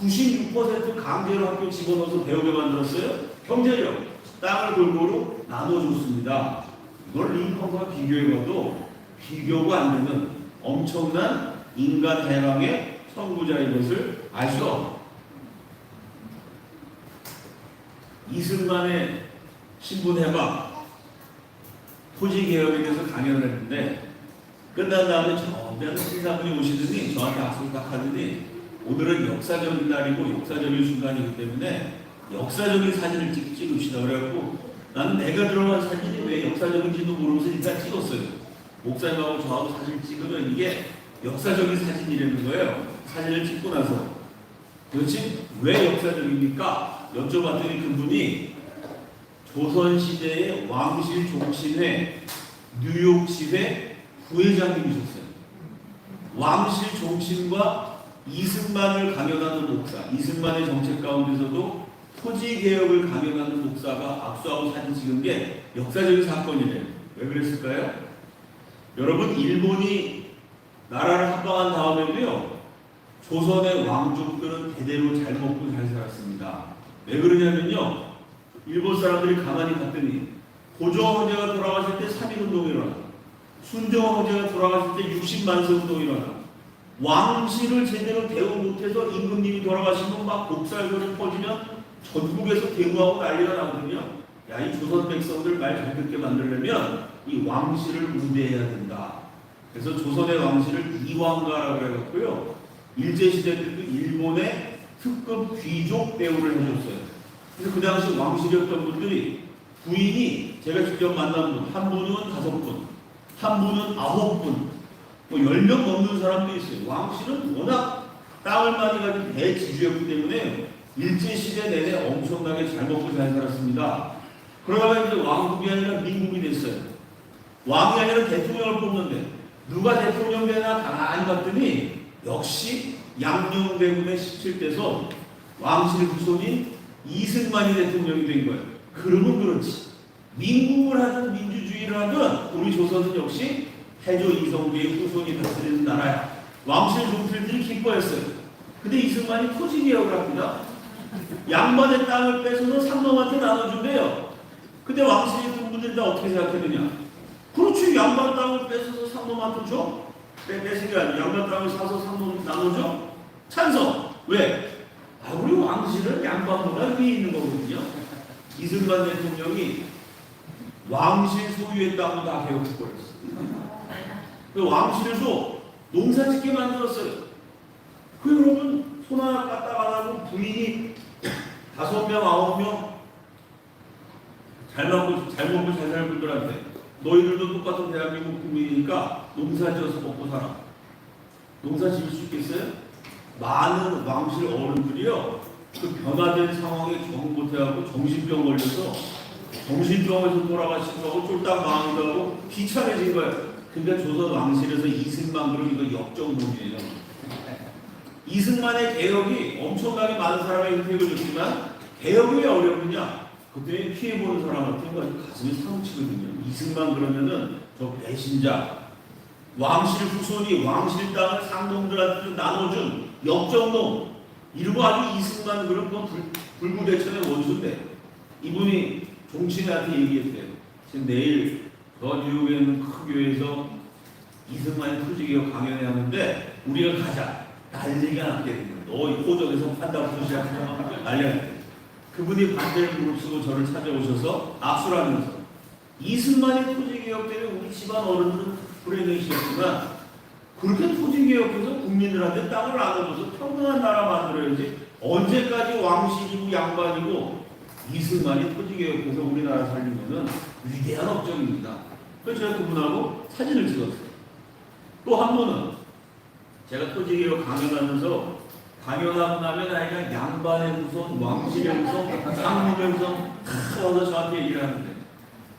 Speaker 1: 96% 강제로 학교 집어넣어서 배우게 만들었어요. 경제력. 땅을 골고루 나눠줬습니다. 이걸 링컨과 비교해봐도 비교가 안 되는 엄청난 인간 해방의 선구자인 것을 알 수 없습니다. 이승만의 신분 해방, 토지 개혁에 대해서 강연을 했는데 끝난 다음에 저한테 신사분이 오시더니 저한테 악수를 딱 하더니 오늘은 역사적인 날이고 역사적인 순간이기 때문에 역사적인 사진을 찍읍시다. 그래갖고 나는 내가 들어간 사진이 왜 역사적인지도 모르면서 일단 찍었어요. 목사님하고 저하고 사진 찍으면 이게 역사적인 사진이라는 거예요. 사진을 찍고 나서. 도대체 왜 역사적입니까? 여쭤봤더니 그분이 조선시대의 왕실 종신회 뉴욕시회 부회장님이셨어요. 왕실 종신과 이승만을 강연하는 목사, 이승만의 정책 가운데서도 토지개혁을 강연하는 목사가 악수하고 사진 찍은 게 역사적인 사건이래요. 왜 그랬을까요? 여러분, 일본이 나라를 합방한 다음에도요, 조선의 왕족들은 대대로 잘 먹고 잘 살았습니다. 왜 그러냐면요, 일본 사람들이 가만히 봤더니 고종 황제가 돌아가실 때 3.1운동이 일어나, 순종 황제가 돌아가실 때 60만세 운동이 일어나, 왕실을 제대로 대우 못해서 임금님이 돌아가시면 막 복살거리 퍼지면 전국에서 대우하고 난리가 나거든요. 야, 이 조선 백성들 말 잘 듣게 만들려면 이 왕실을 우대해야 된다. 그래서 조선의 왕실을 이왕가라고 해갖고요, 일제시대 때도 일본의 특급 귀족 대우를 해줬어요. 그래서 그 당시 왕실이었던 분들이 부인이 제가 직접 만난 분, 한 분은 5분, 한 분은 9분, 뭐 10명 넘는 사람도 있어요. 왕실은 워낙 땅을 많이 가진 대지주였기 때문에 일제시대 내내 엄청나게 잘 먹고 잘 살았습니다. 그러다가 이제 왕국이 아니라 민국이 됐어요. 왕이 아니라 대통령을 뽑는데 누가 대통령 되나 가만히 봤더니 역시 양녕대군의 17대선 왕실 후손인 이승만이 대통령이 된 거예요. 그러면 그렇지. 민국을 하든 민주주의를 하든 우리 조선은 역시 태조 이성계의 후손이 다스리는 나라야. 왕실 종필들이 기뻐했어요. 근데 이승만이 토지개혁을 합니다. 양반의 땅을 뺏어서 상놈한테 나눠준대요. 근데 왕실에 있는 분들이 다 어떻게 생각했느냐? 그렇지, 양반 땅을 뺏어서 상놈한테 줘? 뺏은 게 아니라 양반 땅을 사서 상놈 나눠줘? 찬성! 왜? 아, 우리 왕실은 양반보다 위에 있는 거거든요. 이승만 대통령이 왕실 소유의 땅을 다 개혁해버렸어요. 그 왕실에서 농사 짓게 만들었어요. 그 여러분, 손 하나 까딱 안 하고 부인이 5명, 9명 잘 먹고 잘 사는 분들한테 너희들도 똑같은 대한민국 국민이니까 농사 지어서 먹고 살아. 농사 지을 수 있겠어요? 많은 왕실 어른들이요, 그 변화된 상황에 적응 못해갖고 정신병 걸려서 정신병에서 돌아가시기도 하고 쫄딱 망하기도 하고 비참해진 거예요. 그러니까 조선 왕실에서 이승만 그러면 이거 역정동이에요. 이승만의 개혁이 엄청나게 많은 사람의 혜택을 줬지만 개혁이 왜 어렵느냐? 그때 피해보는 사람한테 가슴이 상치거든요. 이승만 그러면은 저 배신자, 왕실 후손이 왕실 땅을 상동들한테 나눠준 역정놈, 이러고 아주 이승만 그런 건 불구대천의 원수인데 이분이 종친한테 얘기했대요. 지금 내일 저 뉴욕에 있는 큰 교회에서 이승만의 토지개혁 강연회 하는데 우리가 가자. 난리가 났대. 너 호적에서 판다부터 시작하면 난리가 났대. 그분이 반대를 무릅쓰고 저를 찾아오셔서 악수를 하면서 이승만의 토지개혁 때문에 우리 집안 어른들은 불행해지셨지만 그렇게 토지개혁해서 국민들한테 땅을 나눠줘서 평등한 나라 만들어야지 언제까지 왕실이고 양반이고 이승만이 토지개혁해서 우리나라 살리면은 위대한 업적입니다. 그래서 제가 그분하고 사진을 찍었어요. 또 한 분은 제가 토지개혁 강연하면서 강연하고 나면 아이가 양반의 후손, 왕실의 후손, 상무의 후손 다 와서 저한테 얘기를 하는데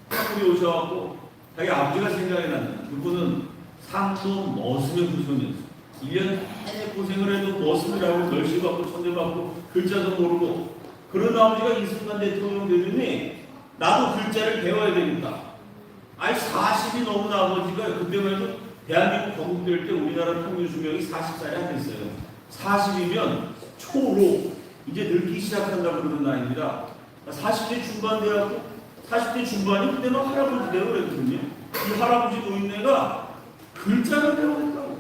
Speaker 1: 한분이 오셔갖고 자기 아버지가 생각이 나는 그분은 상무 머슴의 후손이었어요. 1년 내내 고생을 해도 머슴이라고 멸시받고 천대받고 글자도 모르고 그런 아버지가 이승만 대통령 되더니 나도 글자를 배워야 되니까 아니 40이 넘은 아버지가 그때만 해도 대한민국 건국될 때 우리나라 평균 수명이 40살이 안 됐어요. 40이면 초로 이제 늙기 시작한다고 그러는 나이입니다. 40대 중반 돼갖고 40대 중반이 그때 막 할아버지 되고 그랬거든요. 이 할아버지 노인네가 글자를 배워야겠다고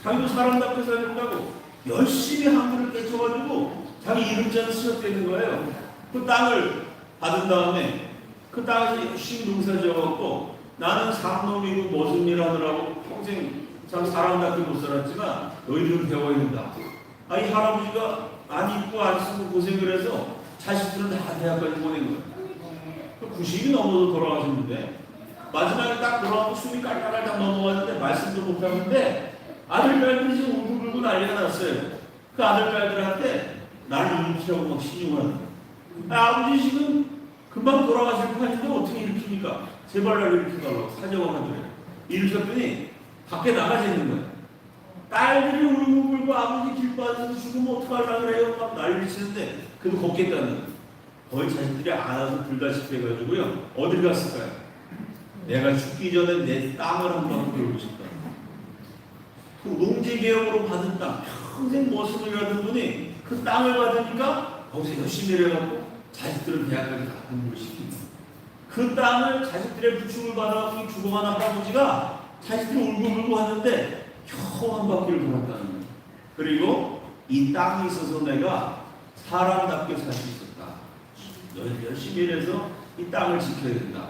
Speaker 1: 자기도 사람답게 살겠다고 열심히 한글을 깨쳐가지고 자기 이름자를 쓰셨다는 거예요. 그 땅을 받은 다음에 그 땅에서 열심히 농사 지어갖고 나는 상놈이고 머슴 일 하느라고 평생 참 사람답게 못 살았지만 너희들은 배워야 된다. 아, 이 할아버지가 안 입고 안 쓰고 고생을 해서 자식들은 다 대학까지 보낸 거예요. 90이 넘어서 돌아가셨는데 마지막에 딱 돌아가고 숨이 깔깔깔 넘어갔는데 말씀도 못하는데 아들, 딸들이 지금 울고불고 난리가 났어요. 그 아들, 딸들한테 나를 일으키라고 막 신용을 하는 거예요. 아버지 지금 금방 돌아가실 판인데 어떻게 일으킵니까? 제발 날 일으켜달라고 사정을 하더래요. 일으켰더니 밖에 나가지 있는 거예요. 딸들이 울고불고 아버지 길 빠져서 죽으면 어떡하려고 그래요? 막 난리를 치는데 그래도 걷겠다는 거예요. 거의 자식들이 알아서 불다시피 해가지고요. 어딜 갔을까요? 내가 죽기 전에 내 땅을 한번 배우고 싶다. 그 농지개혁으로 받은 땅, 평생 머슴을 일하던 분이 그 땅을 받으니까 거기서 열심히 일해갖고 자식들은 대학까지 다 공부를 시킵니다. 그 땅을 자식들의 부축을 받아갖고 죽어간 아버지가 자식들이 울고불고 하는데 겨우 한 바퀴를 돌았다는 거예요. 그리고 이 땅에 있어서 내가 사람답게 살 수 있었다. 열심히 일해서 이 땅을 지켜야 된다.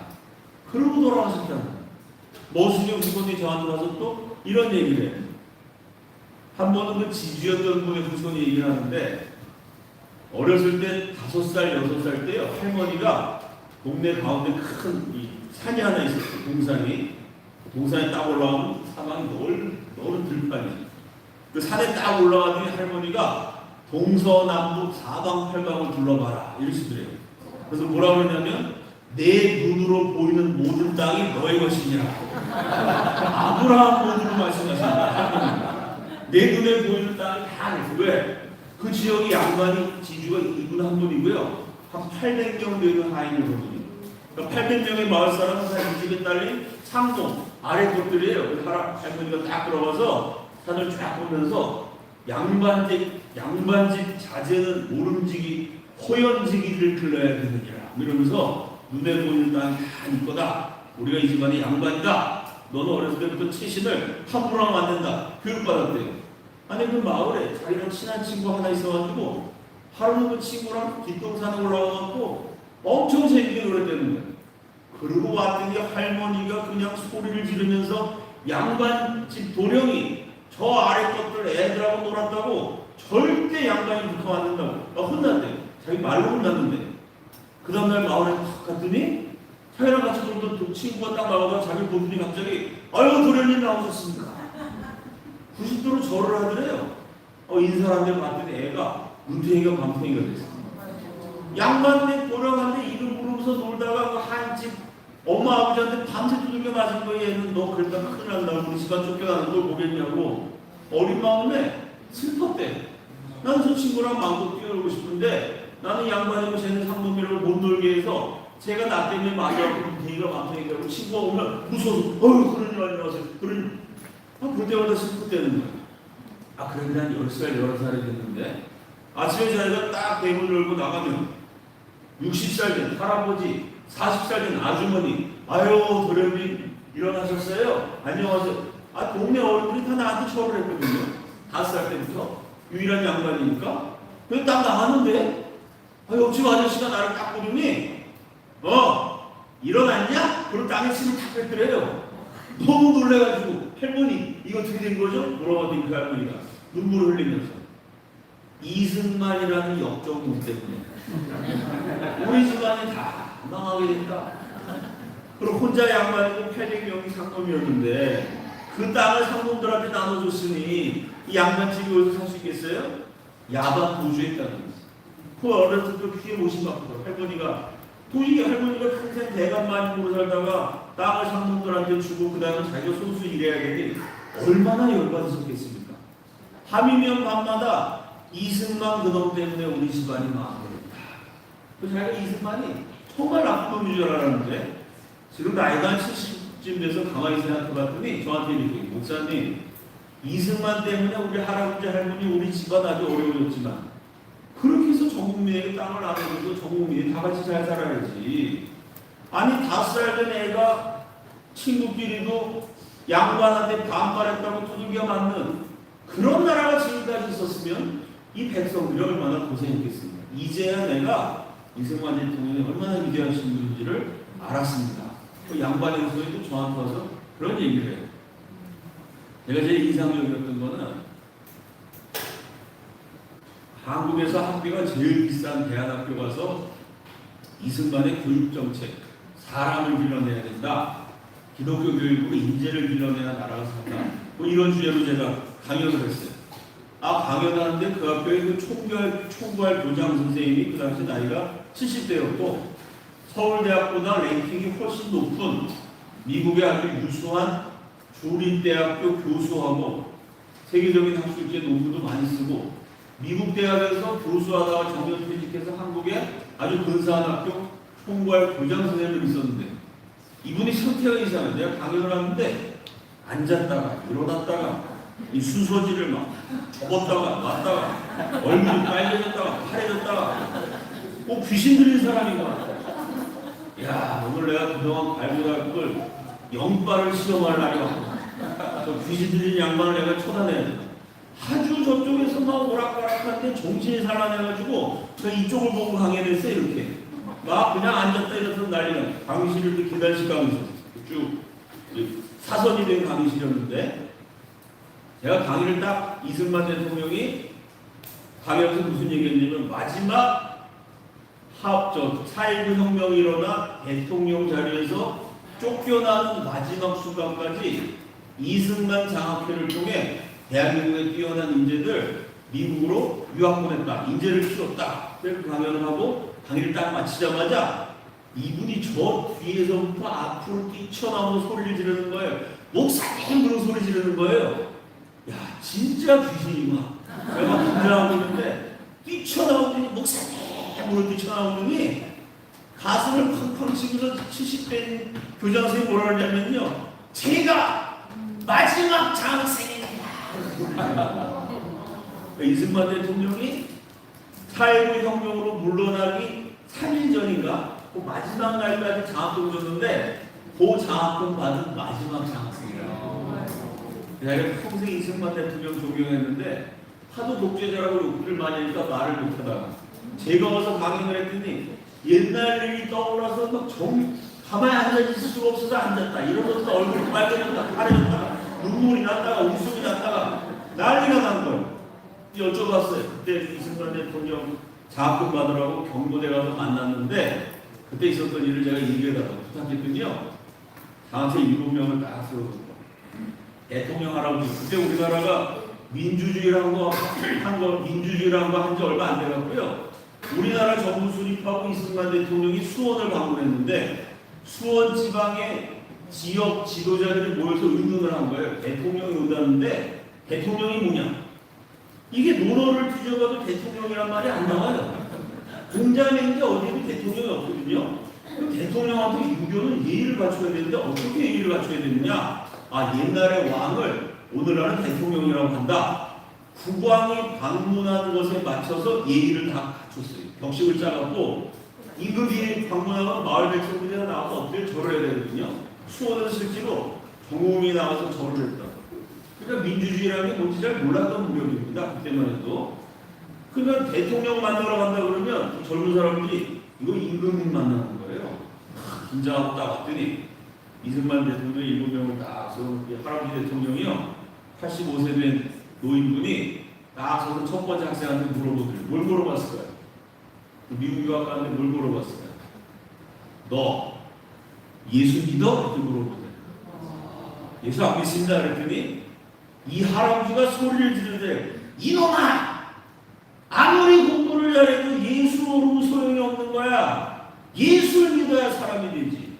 Speaker 1: 그러고 돌아가셨다는 거예요. 머슴의 후손이 저한테 와서 또 이런 얘기를 해요. 한 번은 그 지주였던 분의 후손이 얘기를 하는데 어렸을 때 5살, 6살 때요. 할머니가 동네 가운데 큰 산이 하나 있었어요. 동산에 딱 올라가면 사방이 넓은 들판이에요. 그 산에 딱 올라가더니 할머니가 동서남북 사방팔방을 둘러봐라 이러시더래요. 그래서 뭐라고 했냐면 내 눈으로 보이는 모든 땅이 너의 것이니라고. 아브라함 모드로 말씀하십니다. 내 눈에 보이는 땅이 다 내. 왜? 그 지역이 양반이 지주가 이분 한 분이고요. 한 800명 되는 하인을 거든요. 그러니까 800명의 마을 사람은 다 이 집에 딸린 상동 아래 곳들이에요. 할머니가 딱 들어가서 산을 쫙 보면서 양반집 자제는 모름지기 호연지기를 길러야 되느니라 이러면서 눈에 보이는 땅이 다 네 거다. 우리가 이 집안의 양반이다. 너는 어렸을 때부터 채신을 함부로 하면 안 된다. 교육받았대요. 아니 그 마을에 자기랑 친한 친구 하나 있어가지고 하루는 그 친구랑 뒷동산에 올라와갖고 엄청 재밌게 노래대는 거예요. 그러고 왔더니 할머니가 그냥 소리를 지르면서 양반집 도령이 저 아래 것들 애들하고 놀았다고 절대 양반이 붙어 안 된다고 혼났대요. 자기 말로 혼났는데 그 다음날 마을에 탁 갔더니 자기랑 같이 놀던 친구가 딱 나오다가 자기 보더니 갑자기 아이고 도련님 나오셨습니까? 90도로 절을 하더래요. 인사하는데 봤더니 애가 문태이가 밤탱이가 됐어요. 양반네 도령한테 이름 부르면서 놀다가 그 한집 엄마 아버지한테 밤새 두들겨 맞은 거예요. 얘는 너 그랬다 큰일 난다고 우리 집안 쫓겨나는 걸 보겠냐고 어린 마음에 슬펐대. 난 저 친구랑 마음껏 뛰어놀고 싶은데 나는 양반이고 쟤는 상놈이라고 못 놀게 해서 제가 나 때문에 맞아갖고 문태이가 밤탱이가 친구가 오면 무서워서 그런 일 안녕하세요. 볼 때마다 슬프대는 거예요. 그런데 한 10살, 11살이 됐는데 아침에 자기가 딱 대문 열고 나가면 60살 된 할아버지, 40살 된 아주머니 아유 도련님 일어나셨어요? 안녕하세요. 동네 어른들이 다 나한테 처벌을 했거든요. 5살 때부터 유일한 양반이니까 그래서 딱 나갔는데 옆집 아저씨가 나를 딱 보더니 일어났냐? 그럼 땅에 침을 탁 뱉더래요. 너무 놀래가지고 할머니 이거 어떻게 된 거죠? 물어봤더니 그 할머니가 눈물을 흘리면서 이승만이라는 역적놈 때문에 우리 집안이 다 망하게 됐다. 그리고 혼자 양반이고 800명이 상놈이었는데 그 땅을 상놈들한테 나눠줬으니 이 양반집이 어디서 살 수 있겠어요? 야반 도주했다는 거지. 그 어렸을 때 귀에 못이 막히고 할머니가 평생 대감마님으로 살다가 땅을 상놈들한테 주고 그 다음에 자기가 손수 일해야 되니 얼마나 열받으셨겠습니까? 밤이면 밤마다 이승만 그놈 때문에 우리 집안이 망하겠다. 그 자기가 이승만이 정말 나쁜 놈인 줄 알았는데 지금 나이가 한 70쯤 돼서 가만히 생각해봤더니 저한테 이렇게 목사님 이승만 때문에 우리 할아버지 할머니 우리 집안 아주 어려워졌지만 그렇게 해서 전 국민에게 땅을 나눠줘도 전 국민이 다 같이 잘 살아야지. 아니 5살 된 애가 친구끼리도 양반한테 반발했다고 두들겨 맞는 그런 나라가 지금까지 있었으면 이 백성들이 얼마나 고생했겠습니까? 이제야 내가 이승만 대통령이 얼마나 위대하신 분인지를 알았습니다. 그 양반의 후손이 저한테 와서 그런 얘기를 해요. 내가 제일 인상적이었던 거는 한국에서 학비가 제일 비싼 대안학교 가서 이승만의 교육정책, 사람을 길러내야 된다. 기독교 교육으로 인재를 길러내야 나라가 산다. 이런 주제로 제가 강연을 했어요. 강연하는데 그 학교에 그 총괄 교장 선생님이 그 당시 나이가 70대였고 서울대학보다 랭킹이 훨씬 높은 미국의 아주 유수한 주립대학교 교수하고 세계적인 학술제 논문도 많이 쓰고 미국 대학에서 교수하다가 정년 퇴직해서 한국에 아주 근사한 학교 총괄 교장 선생님을 있었는데 이분이 상태가 이상해요. 내가 강연을 하는데 앉았다가 일어났다가 이 수소지를 막 접었다가 놨다가 얼굴이 빨개졌다가 파래졌다가 꼭 귀신 들린 사람인가. 야, 오늘 내가 그동안 발굴할 걸 영빨을 시험할 날이 왔고 저 귀신 들린 양반을 내가 쳐다내야 돼. 아주 저쪽에서 막 오락가락한데 정신이 살아내가지고 제가 이쪽을 보고 강연을 했어요. 이렇게 막 그냥 앉았다 일어서 난리가. 강의실을 이렇게 계단식 강의실 쭉 사선이 된 강의실이었는데 제가 강의를 딱 이승만 대통령이 강의에서 무슨 얘기했냐면 마지막 4.19 혁명이 일어나 대통령 자리에서 쫓겨나는 마지막 순간까지 이승만 장학회를 통해 대한민국의 뛰어난 인재들 미국으로 유학 보냈다. 인재를 키웠다. 그래서 강연을 하고 강의를 딱 마치자마자 이분이 저 뒤에서부터 앞으로 뛰쳐나오는 소리를 지르는 거예요. 목사님 그런 소리 지르는 거예요. 야, 진짜 귀신이구나. 내가 긴장하고 있는데 뛰쳐나오더니 목사님 그런 뛰쳐나오더니 가슴을 팡팡 치면서 70대 교장 선생님이 뭐라 그러냐면요. 제가 마지막 장학생입니다. 이승만 대통령이 4.19 혁명으로 물러나기 3일 전인가 그 마지막 날까지 장학금 줬는데 그 장학금 받은 마지막 장학생이라고. 내가 평생 이승만 대통령 존경했는데 하도 독재자라고 욕을 많이 하니까 말을 못하다가 제가 와서 강연을 했더니 옛날 일이 떠올라서 막 가만히 앉아있을 수가 없어서 앉았다 이러면서 얼굴이 빨개졌다 파래졌다가 눈물이 났다가 웃음이 났다가 난리가 난 거예요. 여쭤봤어요. 그때 이승만 대통령 장학금 받으라고 경고대 가서 만났는데 그때 있었던 일을 제가 얘기해달라고 부탁했더니요. 장학생 7명을 딱 세워서 대통령 할아버지 그때 우리나라가 민주주의라는 거 한 지 얼마 안 돼갖고요. 우리나라 정부 수립하고 이승만 대통령이 수원을 방문했는데 수원 지방의 지역 지도자들이 모여서 의논을 한 거예요. 대통령이 온다는데 대통령이 뭐냐? 이게 논어를 뒤져봐도 대통령이란 말이 안 나와요. 공자에 있는데 어디에도 대통령이 없거든요. 대통령한테 유교는 예의를 갖춰야 되는데 어떻게 예의를 갖춰야 되느냐? 옛날의 왕을 오늘날은 대통령이라고 한다. 국왕이 방문한 것에 맞춰서 예의를 다 갖췄어요. 격식을 짜갖고 임금이 방문하고 마을 백성들이 나와서 어떻게 절을 해야 되거든요. 수원에서 실제로 정웅이 나와서 절을 했다. 그러니까 민주주의라는 게 뭔지 잘 몰랐던 무렵입니다. 그때만 해도. 그러면 대통령 만나러 간다 그러면 젊은 사람들이 이거 임금님 만나는 거예요. 긴장하고 딱 왔더니 이승만 대통령 7명을 딱 서서 할아버지 대통령이요. 85세 된 노인분이 딱 서서 첫 번째 학생한테 물어보더래요. 뭘 물어봤을 거야? 미국 유학 가는데 뭘 물어봤을 거야? 너 예수 믿어? 이렇게 물어보더래요. 예수 안 믿습니다. 그랬더니 이 할아버지가 소리를 지르되 이놈아! 아무리 공부를 잘해도 예수 모르면 소용이 없는 거야. 예수를 믿어야 사람이 되지.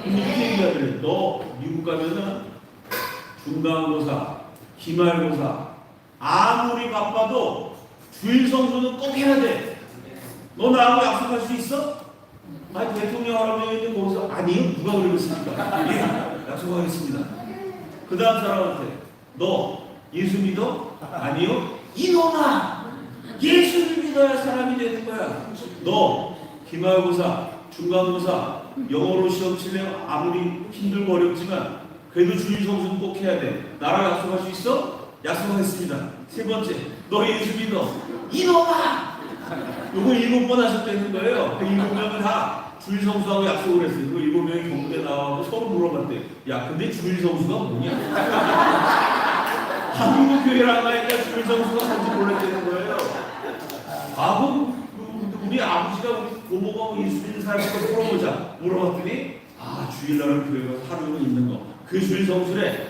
Speaker 1: 이렇게 얘기하더래. 너 미국 가면은 중간고사, 기말고사 아무리 바빠도 주일 성수는 꼭 해야 돼. 너 나하고 약속할 수 있어? 아니 대통령 할아버지는 거기서 아니요 누가 그러겠습니까? 예, 약속하겠습니다. 그 다음 사람한테 너 예수 믿어? 아니요. 이놈아! 예수를 믿어야 사람이 되는 거야. 너 기말고사, 중간고사, 영어로 시험 치면 아무리 힘들고 어렵지만 그래도 주일 성수는 꼭 해야 돼. 나랑 약속할 수 있어? 약속하겠습니다. 세 번째, 너 예수 믿어. 이놈아! 요거 7번 하셨다는 거예요. 그 7명은 다 주일 성수하고 약속을 했어요. 그 7명이 경무대 나와서 서로 물어봤대. 야, 근데 주일 성수가 뭐냐? 한국 교회랑 가니까 주일 성수가 뭔지 몰랐다는 거예요. 우리 아버지가 고모가 예수 믿는 사람한테 물어봤더니 주일날은 교회가 하루는 있는 거. 그 주일 성수래.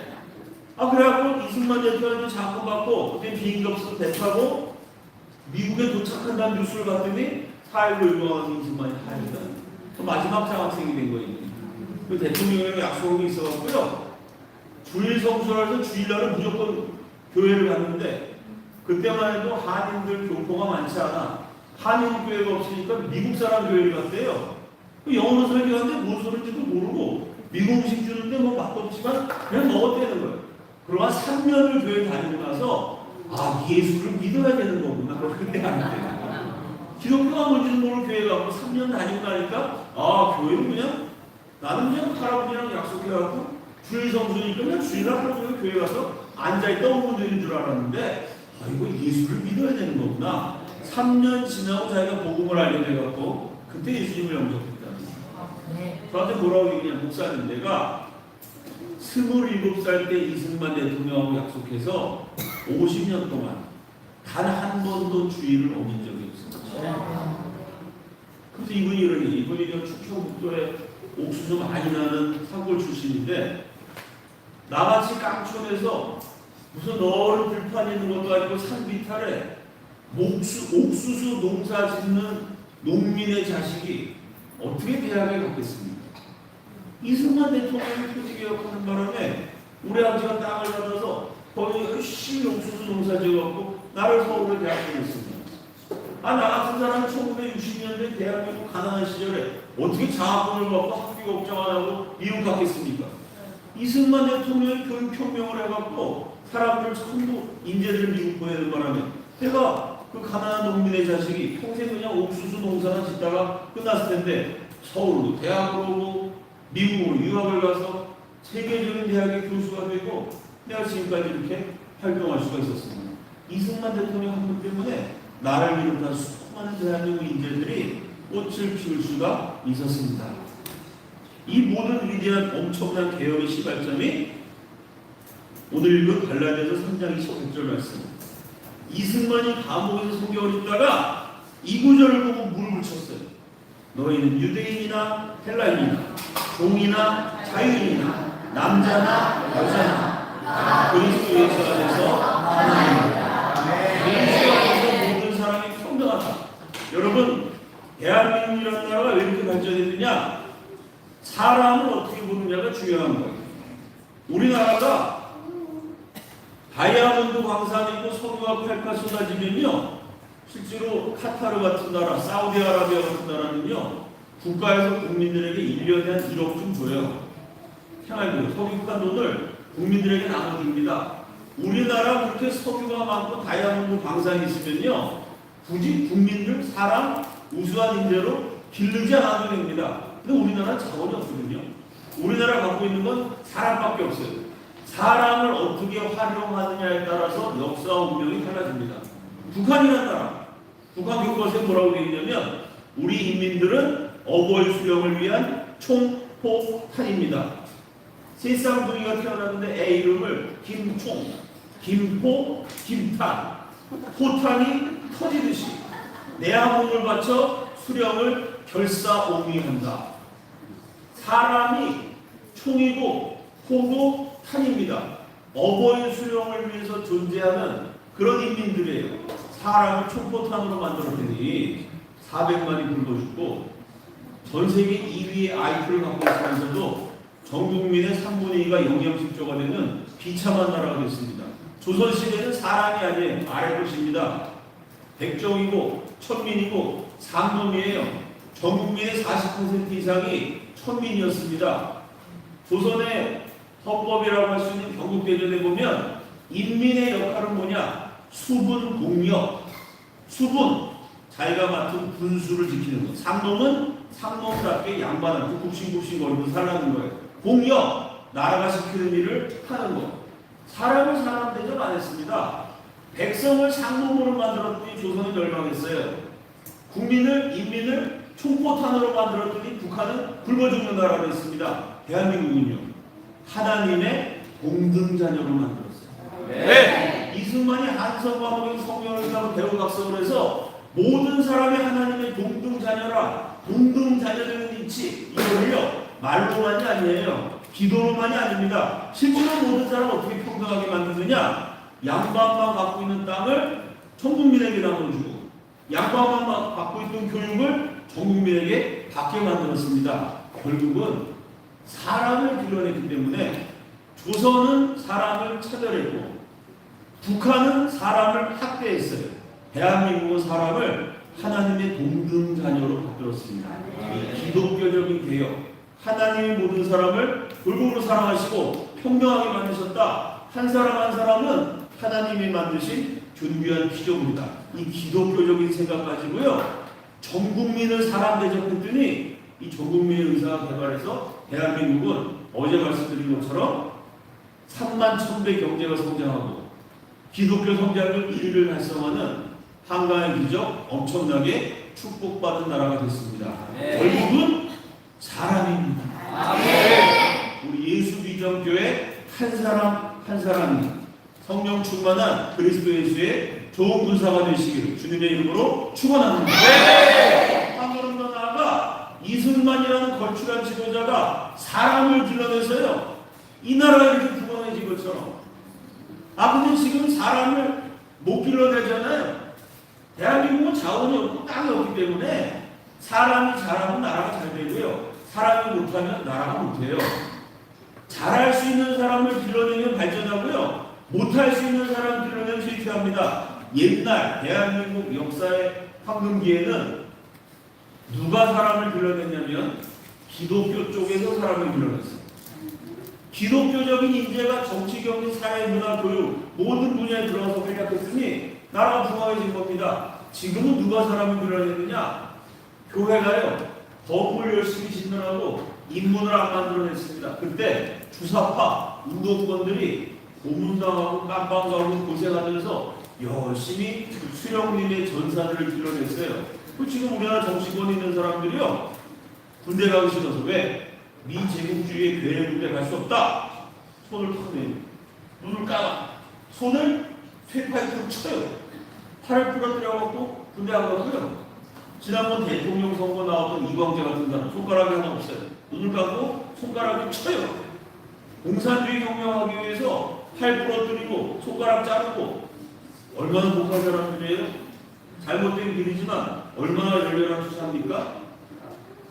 Speaker 1: 그래갖고 이승만 대통령도 자꾸 받고 그때 비행기업소 배 타고 미국에 도착한다는 뉴스를 봤더니 4.19 일병하는 이승만이 하니까 그 마지막 장학생이 된 거예요. 그 대통령이랑 약속이 있어갖고요. 주일 성수라서 주일날은 무조건 교회를 갔는데 그때만 해도 한인들 교포가 많지 않아. 한인 교회가 없으니까 미국 사람 교회를 갔대요. 그 영어로 설교하는데 뭔 소리인지도 모르고 미국 음식 주는데 뭐 맛없지만 그냥 먹었다는 거예요. 그러나 3년을 교회 다니고 나서 예수를 믿어야 되는 거구나. 그런데 안 돼요. 기독교가 뭔지는 모르고 교회 가고 3년 다니고 나니까 교회는 그냥 나는 그냥 할아버지랑 약속해갖고 주일 성수니까 그냥 주일날 하루 종일 교회 가서 앉아있다 오면 되는 줄 알았는데 이거 예수를 믿어야 되는 거구나. 3년 지나고 자기가 복음을 알게 돼갖고 그때 예수님을 영접했다. 저한테 뭐라고 얘기냐, 목사님 내가 27살 때 이승만 대통령하고 약속해서 50년 동안 단 한 번도 주의를 어긴 적이 없습니다. 그래서 이분이 충청북도에 옥수수 많이 나는 산골 출신인데 나같이 깡촌에서 무슨 넓은 들판 있는 것도 아니고 산 비탈에 옥수수 농사 짓는 농민의 자식이 어떻게 대학에 갔겠습니까? 이승만 대통령이 표지개혁하는 바람에 우리 아버지가 땅을 받아서 거기 열심히 옥수수 농사 지어갖고 나를 서울에 대학 보냈습니다. 나 같은 사람은 1960년대 대한민국 가난한 시절에 어떻게 장학금을 받고 학비 걱정 안 하고 미국 갔겠습니까? 이승만 대통령이 교육혁명을 해갖고 사람들 전부 인재들을 미국 보내는 바람에 내가 그 가난한 농민의 자식이 평생 그냥 옥수수 농사나 짓다가 끝났을 텐데 서울로 대학으로 오고 미국으로 유학을 가서 세계적인 대학의 교수가 되고 내가 지금까지 이렇게 활동할 수가 있었습니다. 이승만 대통령 한 분 때문에 나를 비롯한 수많은 대한민국 인재들이 꽃을 피울 수가 있었습니다. 이 모든 위대한 엄청난 개혁의 시발점이 오늘 읽은 갈라디아서 3장 28절 말씀. 이승만이 감옥에서 소개를 있다가 이 구절을 보고 물을 붙였어요. 너희는 유대인이나 헬라인이나 종이나 자유인이나 남자나 여자나 그리스도 예수 안에서 하나님이다. 그리스도 안에서 모든 사람이 평등하다. 여러분, 대한민국이라는 나라가 왜 이렇게 발전했느냐? 사람을 어떻게 보느냐가 중요한 거예요. 우리나라가 다이아몬드 광산이고 석유와 팔가 쏟아지면요, 실제로 카타르 같은 나라, 사우디아라비아 같은 나라는요, 국가에서 국민들에게 1년에 한 1억 좀 줘요. 생활비용, 석유가 돈을 국민들에게 나눠줍니다. 우리나라 그렇게 석유가 많고 다이아몬드 광산이 있으면요, 굳이 국민들, 사람, 우수한 인재로 기르지 않아도 됩니다. 근데 우리나라는 자원이 없거든요. 우리나라 갖고 있는 건 사람밖에 없어요. 사람을 어떻게 활용하느냐에 따라서 역사와 운명이 달라집니다. 북한이라는 나라, 북한 교과서에 뭐라고 되어 있냐면 우리 인민들은 어버이 수령을 위한 총포탄입니다. 세 쌍둥이가 태어났는데 애 이름을 김총, 김포, 김탄, 포탄이 터지듯이 내 몸을 바쳐 수령을 결사오미한다. 사람이 총이고 포고 탄입니다. 어버이 수령을 위해서 존재하는 그런 인민들이에요. 사람을 총포탄으로 만들었더니 400만이 굶어 죽고 전 세계 2위의 IQ를 갖고 있으면서도 전 국민의 3분의 2가 영양실조가 되는 비참한 나라가 됐습니다. 조선시대는 사람이 아니에요. 아래 것입니다. 백정이고 천민이고 상놈이에요. 전 국민의 40% 이상이 천민이었습니다. 조선의 헌법이라고 할 수 있는 경국대전에 보면 인민의 역할은 뭐냐? 수분 공력. 수분, 자기가 맡은 분수를 지키는 것. 상놈은 상놈답게 양반한테 굽신굽신거리고 살라는 거예요. 공력, 나라가 시키는 일을 하는 것. 사람을 사람 대접 안 했습니다. 백성을 상놈으로 만들었더니 조선이 멸망했어요. 국민을, 인민을 총포탄으로 만들었더니 북한은 굶어 죽는 나라가 됐습니다. 대한민국은요, 하나님의 동등자녀로 만들었어요. 네. 이승만이 한성과목의 성경을 가고 대우각성을 해서 모든 사람이 하나님의 동등자녀라, 동등자녀되는 인치, 이거를요 말로만이 아니에요. 기도로만이 아닙니다. 실제로 모든 사람 어떻게 평등하게 만드느냐? 양반만 갖고 있는 땅을 전 국민에게 나눠주고 양반만 갖고 있던 교육을 전 국민에게 받게 만들었습니다. 결국은 사람을 길러냈기 때문에 조선은 사람을 차별했고 북한은 사람을 학대했어요. 대한민국은 사람을 하나님의 동등 자녀로 만들었습니다. 기독교적인 개혁, 하나님이 모든 사람을 골고루 사랑하시고 평등하게 만드셨다. 한 사람 한 사람은 하나님이 만드신 존귀한 기적입니다. 이 기독교적인 생각 가지고요, 전 국민을 사람 대접했더니 이 전 국민의 의사가 개발해서 대한민국은 어제 말씀드린 것처럼 3만 1,000배 경제가 성장하고 기독교 성장률 1위를 달성하는 한가의 기적, 엄청나게 축복받은 나라가 됐습니다. 결국은 사람입니다. 우리 예수비전교회 한 사람 한 사람이 성령 충만한 그리스도 예수의 좋은 군사가 되시기를 주님의 이름으로 축원합니다. 한 걸음 더 나아가 이승만이라는 걸출한 지도자가 사람을 길러내서요, 이 나라가 이렇게 부강해진 것처럼. 근데 지금 사람을 못 길러내잖아요. 대한민국은 자원이 없고 땅이 없기 때문에 사람이 잘하면 나라가 잘 되고요, 사람이 못하면 나라가 못해요. 잘할 수 있는 사람을 길러내면 발전하고요, 못할 수 있는 사람을 길러내면 쇠퇴합니다. 옛날 대한민국 역사의 황금기에는 누가 사람을 길러냈냐면 기독교 쪽에서 사람을 길러냈어요. 기독교적인 인재가 정치, 경제, 사회, 문화, 교육 모든 분야에 들어가서 활약했으니 나라가 부강해진 겁니다. 지금은 누가 사람을 길러냈느냐? 교회가요, 법을 열심히 진단하고 인문을 안 만들어냈습니다. 그때 주사파 운동권들이 고문당하고 깜빵가고 고생하면서 열심히 수령님의 전사들을 길러냈어요. 지금 우리나라 정치권에 있는 사람들이요, 군대 가기 싫어서 왜? 미제국주의의 괴뢰 군대 갈 수 없다. 손을 탁 내요. 눈을 감아. 손을 쇠파이프로 쳐요. 팔을 부러뜨려갖고 군대 안 가고요. 지난번 대통령 선거 나왔던 이광재 같은 사람 손가락이 하나 없어요. 눈을 감고 손가락을 쳐요. 공산주의 경영하기 위해서 팔 부러뜨리고 손가락 자르고. 얼마나 복한 사람들이에요? 잘못된 길이지만 얼마나 열렬한 투사입니까?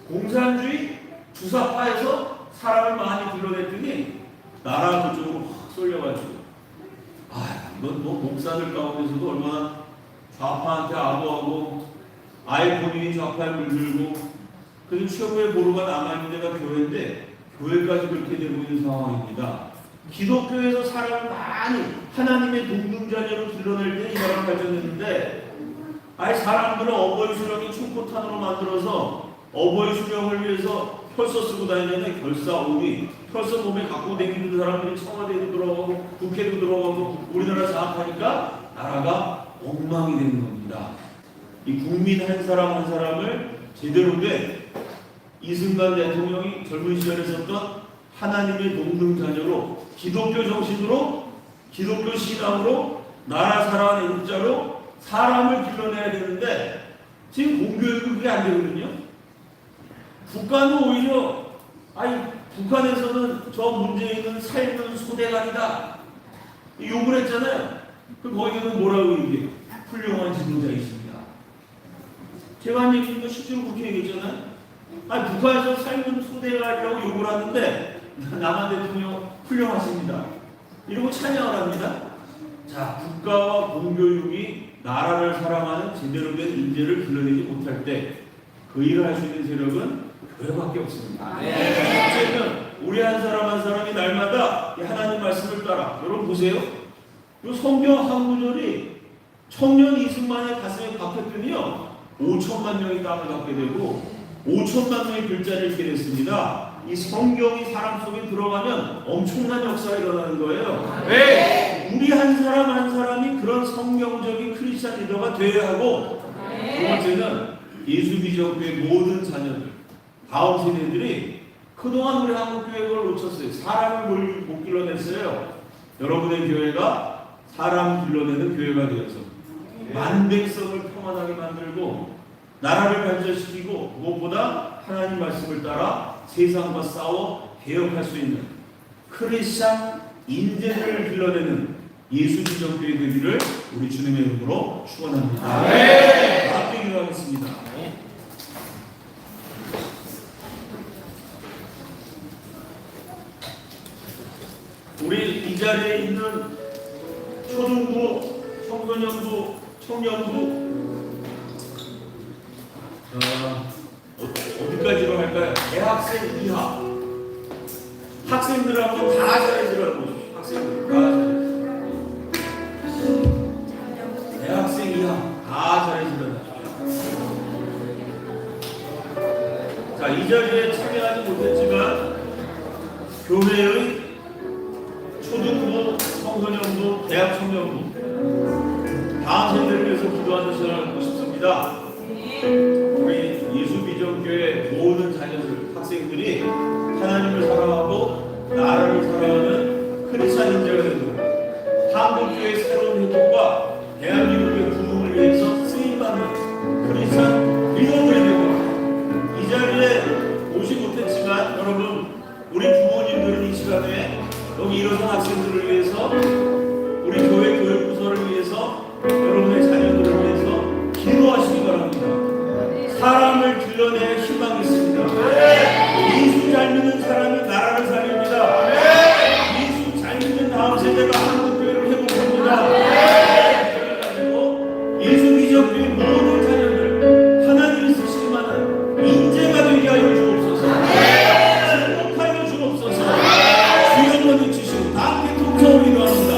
Speaker 1: 공산주의 주사파에서 사람을 많이 길러냈더니 나라 그쪽으로 확 쏠려가지고, 이건 뭐 목사들 가운데서도 얼마나 좌파한테 아부하고 아예 본인이 좌파에 물들고, 그래서 최후의 보루가 남아있는 데가 교회인데 교회까지 그렇게 되고 있는 상황입니다. 기독교에서 사람을 많이 하나님의 동등자녀로 길러낼 때 이 나라가 발전했는데, 사람들은 어버이 수령이 총포탄으로 만들어서 어버이 수령을 위해서 펄서 쓰고 다니는데 결사오니 펄서 몸에 갖고 다니는 사람들이 청와대에도 들어가고 국회도 들어가고 우리나라 장악하니까 나라가 엉망이 되는 겁니다. 이 국민 한 사람 한 사람을 제대로 된 이승만 대통령이 젊은 시절에 썼던 하나님의 동등자녀로 기독교 정신으로 기독교 신앙으로 나라 사랑의 의자로 사람을 길러내야 되는데 지금 공교육이 그게 안 되거든요. 북한은 오히려 북한에서는 저 문재인은 삶은 소대가리다 욕을 했잖아요. 거기는 뭐라고 얘기해요? 훌륭한 지도자이십니다. 제가 한 얘기는 실제로 그렇게 얘기했잖아요. 북한에서 삶은 소대가리라고 욕을 하는데 남한 대통령 훌륭하십니다. 이러고 찬양을 합니다. 자, 국가와 공교육이 나라를 사랑하는 제대로 된 인재를 길러내지 못할 때 그 일을 할 수 있는 세력은 교회밖에 없습니다. 첫째는 우리 한 사람이 날마다 하나님 말씀을 따라, 여러분 보세요. 이 성경 한 구절이 청년 이승만의 가슴에 박혔더니요 5천만 명이 땅을 갖게 되고 5천만 명의 글자를 읽게 됐습니다. 이 성경이 사람 속에 들어가면 엄청난 역사가 일어나는 거예요. 왜? 우리 한 사람이 그런 성경적인 크리스찬 리더가 되어야 하고, 두 번째는 예수비전교회 모든 자녀들, 다음 세대들이 그동안 우리 한국교회가 놓쳤어요. 사람을 못 길러냈어요. 여러분의 교회가 사람 길러내는 교회가 되어서 만백성을 평안하게 만들고 나라를 발전시키고 무엇보다 하나님 말씀을 따라 세상과 싸워 개혁할 수 있는 크리스찬 인재를 길러내는 예수 비전교회 되기를 우리 주님의 이름으로 축원합니다. 함께 기도하겠습니다. 우리 이 자리에 있는 초중부, 청소년부, 청년부 어디까지로 할까요? 대학생 이하 학생들하고 다 잘해주라고. 학생들 다 잘해주라고. 대학생 이하 다 잘해주라고. 자, 이 자리에 참여하지 못했지만 교회의 초중부, 청소년부, 대학 청년부 다음 세대를 위해서 기도하는 시간을 갖고 싶습니다. 우리 예수비전교회 모든 자녀들, 학생들이 하나님을 사랑하고 나라를 사랑하는 크리스찬 인재가 되고 한국교회의 새로운 회복과 대한민국의 부흥을 위해서 쓰임받는 크리스찬 리더들이 되고, 이 자리에 오지 못했지만 여러분, 우리 부모님들은 이 시간에 여기 일어선 학생들을 위해서, 우리 교회 교육부서를 위해서, 여러분의 자녀들을 위해서 기도하시기 바랍니다. 사람을 길러낼 희망이 있습니다. 예수 잘 믿는 사람이 나라를 살립니다. 예수 잘 믿는 다음 세대가 한국교회를 회복합니다. 그리고 예수 비전교회 모든 자녀들 하나님이 쓰실 만한 인재가 되게 하여 주옵소서. 행복하여 주옵소서. 주여 주시고 다 함께 통성을 기도합니다.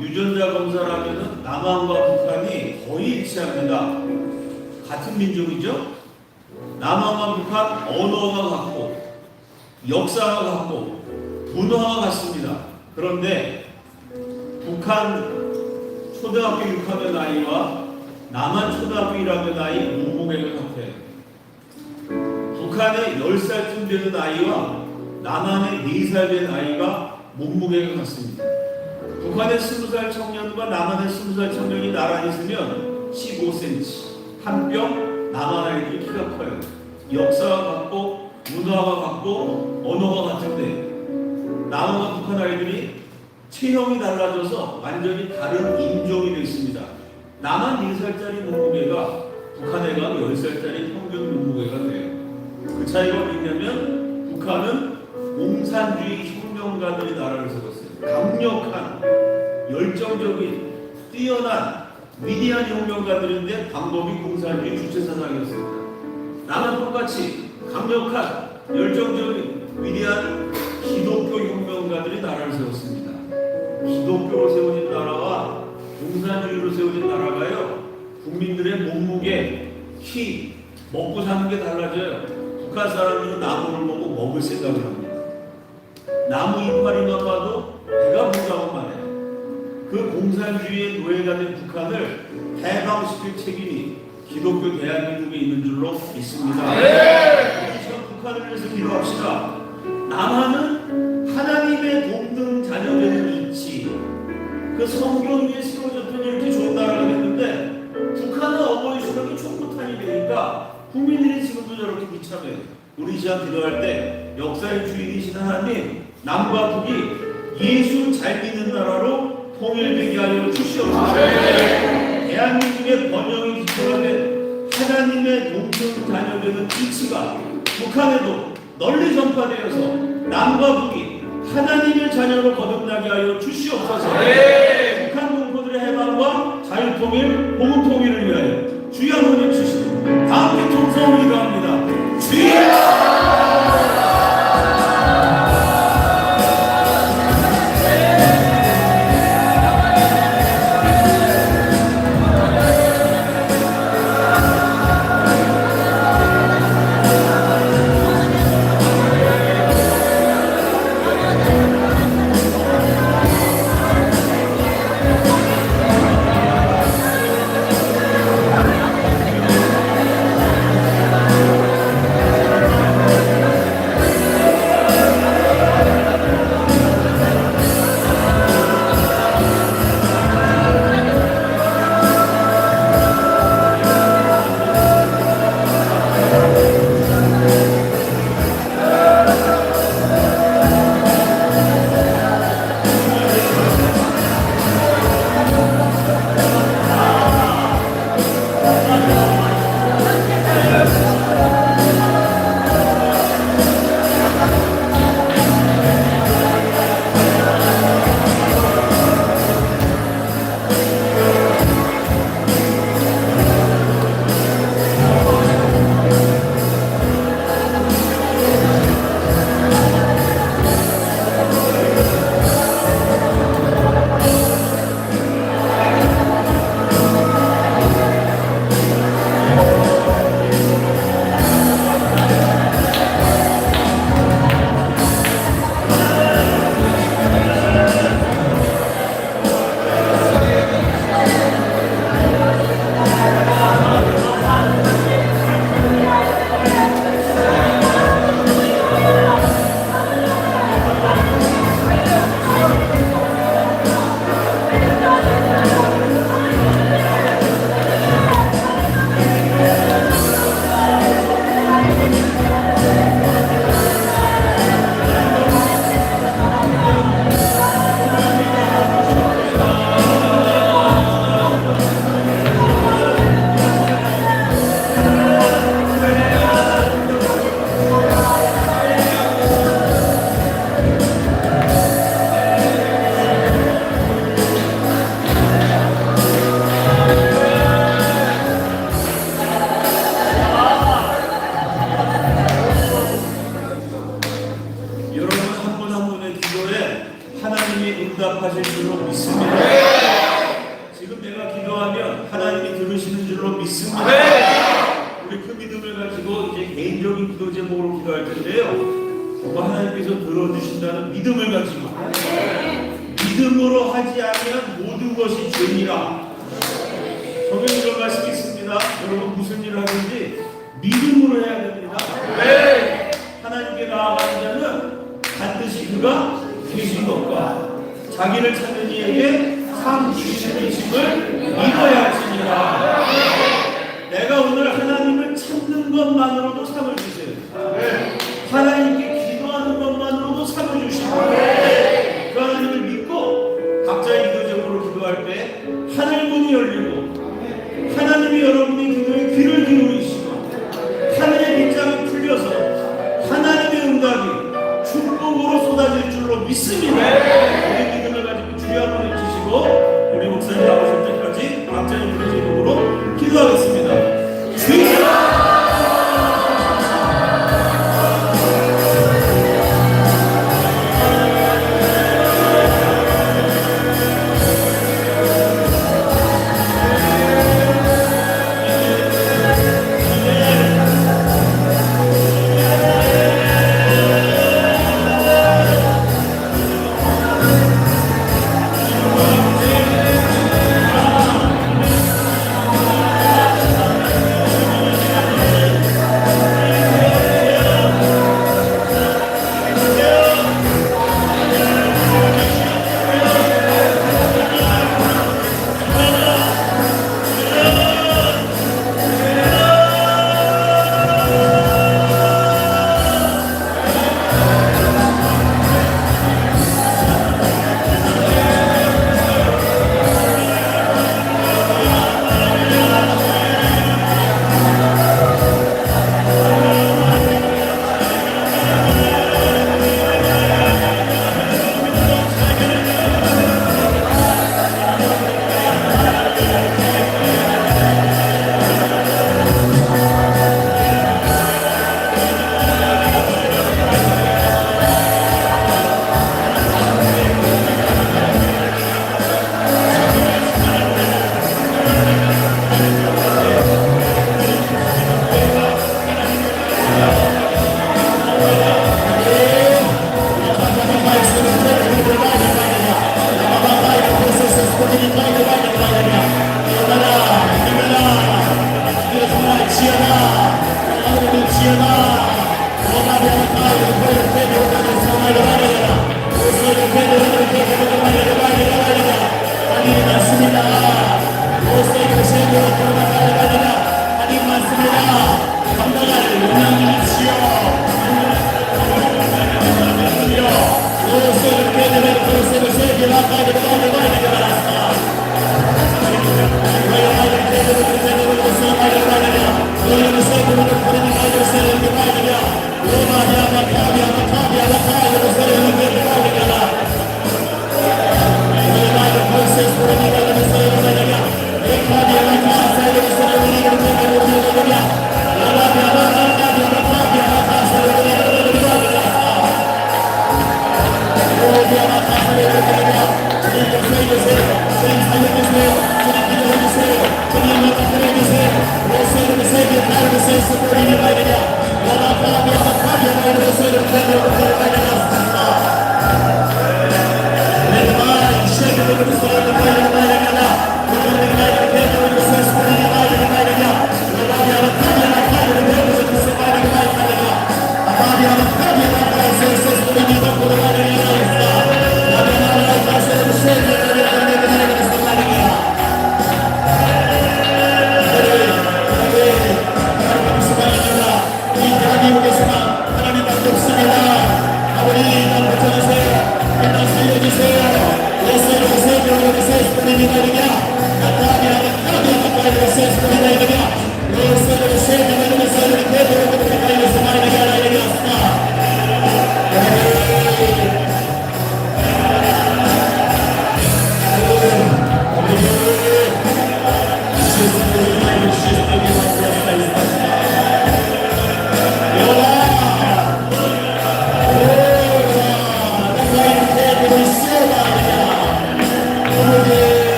Speaker 1: 유전자 검사를 하면은 남한과 북한이 거의 일치합니다. 같은 민족이죠. 남한과 북한 언어가 같고 역사가 같고 문화가 같습니다. 그런데 북한 초등학교 6학년 아이와 남한 초등학교 1학년 아이 몸무게가 같아요. 북한의 10살쯤 되는 아이와 남한의 4살 된 아이가 몸무게가 같습니다. 북한의 20살 청년과 남한의 20살 청년이 나란히 있으면 15cm. 한 뼘 남한 아이들이 키가 커요. 역사가 같고 문화가 같고 언어가 같은데 남한과 북한 아이들이 체형이 달라져서 완전히 다른 인종이 됐습니다. 남한 4살짜리 몸무게가 북한 애가 10살짜리 평균 몸무게가 돼요. 그 차이가 뭐냐면 북한은 공산주의 혁명가들이 나라를 세웠어요. 강력한 열정적인 뛰어난 위대한 혁명가들인데 방법이 공산주의 주체사상이었습니다. 남한 똑같이 강력한 열정적인 위대한 기독교 혁명가들이 나라를 세웠습니다. 기독교로 세워진 나라와 공산주의로 세워진 나라가요, 국민들의 몸무게, 키, 먹고 사는 게 달라져요. 북한 사람들은 나무를 보고 먹을 생각을 합니다. 나무 이파리만 봐도 배가 부르다고만 해요. 그 공산주의의 노예가 된 북한을 해방시킬 책임이 기독교 대한민국에 있는 줄로 믿습니다. 우리 북한을 위해서 기도합시다. 남한은 하나님의 돕는 자녀되는 이치, 그 성경 위에 세워졌더니 이렇게 좋은 나라가 됐는데 북한은 어버이 수령이 총무탄이 되니까 국민들이 지금도 저렇게 비참해요. 우리 시간 기도할 때 역사의 주인이신 하나님, 남과 북이 예수 잘 믿는 나라로 통일되게 하여 주시옵소서. 대한민국의 번영이 기초하는 하나님의 돕는 자녀되는 이치가 북한에도 널리 전파되어서 남과 북이 하나님의 자녀로 거듭나게 하여 주시옵소서. 북한 동포들의 해방과 자유통일, 복음통일을 위하여 주여 한번 해주시고 다 함께 통성을 기도합니다. 주여! 응답하실 줄로 믿습니다. 지금 내가 기도하면 하나님이 들으시는 줄로 믿습니다. 우리 그 믿음을 가지고 이제 개인적인 기도 제목으로 기도할 텐데요. 정말 하나님께서 들어주신다는 믿음을 가지고 믿음으로 하지 않으면 모든 것이 죄니라. 성경에 이런 말씀이 있습니다. 여러분 무슨 일을 하든지 믿음으로 해야 됩니다. 하나님께 나아가는 자는 반드시 그가 계신 것과 자기를 찾는 이에게 상 주시는 힘을 믿어야 할지니라. 내가 오늘 하나님을 찾는 것만으로도 상을 주세요. 하나님께 기도하는 것만으로도 상을 주시고 그 하나님을 믿고 각자의 기도적으로 기도할 때 하늘문이 열리고 하나님이 여러분의 기도에 귀를 기울이시고 하늘의 빗장이 풀려서 하나님의 응답이 축복으로 쏟아질 줄로 믿습니다. 우리 믿음을 가지고 주여 한번 해주시고 우리 목사님 나오실 때까지 각자의 기도적으로 기도하겠습니다. 주여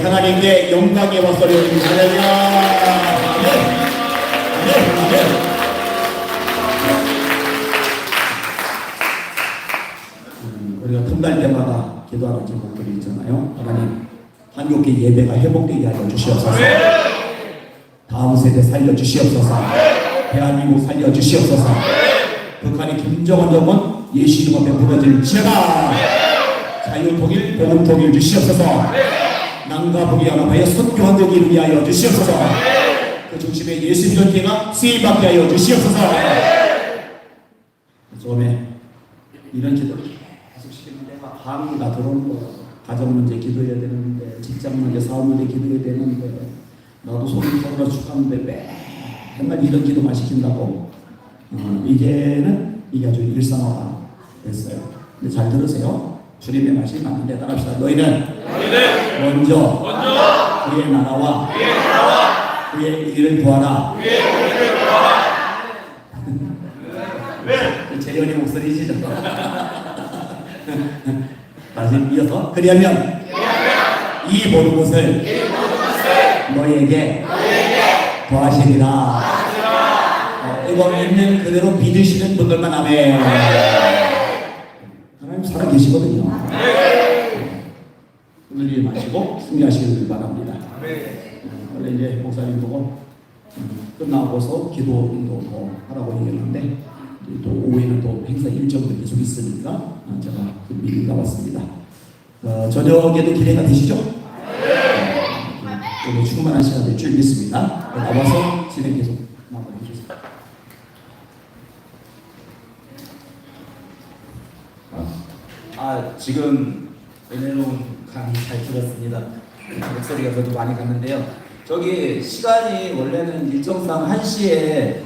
Speaker 2: 하나님께 영광의 박수를 드립니다. 할렐루야. 우리가 틈날 때마다 기도하는 제목들이 있잖아요. 하나님, 한국의 예배가 회복되게 하여 주시옵소서. 다음 세대 살려 주시옵소서. 대한민국 살려 주시옵소서. 북한의 김정은 정권 예수 이름 앞에 무너질지어다. 자유통일, 복음통일 주시옵소서. 남과 북이 연합하여 선교하되기 위하여 주시옵소서. 그 중심에 예수 믿음교회가 쓰임받게 하여 주시옵소서. 처음에 이런 기도를 계속 시키는데 항의가 들어오는 거. 가정 문제 기도해야 되는데, 직장 문제, 사업 문제 기도해야 되는데, 나도 손을 터들어 죽었는데 맨날 이런 기도만 시킨다고. 이제는 이게 아주 일상화가 됐어요. 근데 잘 들으세요. 주님의 말씀이 맞는데 따라합시다. 너희는 먼저 그의 나라와 그의 일을 구하라. 재현이 목소리시죠? 다시 이어서 그리하면 이 모든 것을 너희에게 더하시리라. 이거 있는 그대로 믿으시는 분들만 아멘. 하나님 살아계시거든요. 흔들리지 마시고 승리하시길 바랍니다. 원래 이제 목사님 보고 끝나고서 기도 인도 더 하라고 얘기했는데 또 오후에는 또 행사 일정도 계속 있으니까 제가 미리 나왔습니다. 저녁에도 기대가 되시죠? 오늘 충분한 시간 될 줄 믿습니다. 나와서 진행 계속 마무리해 주세요.
Speaker 3: 지금 은혜로운 강의 잘 들었습니다. 목소리가 저도 많이 갔는데요. 저기 시간이 원래는 일정상 1시에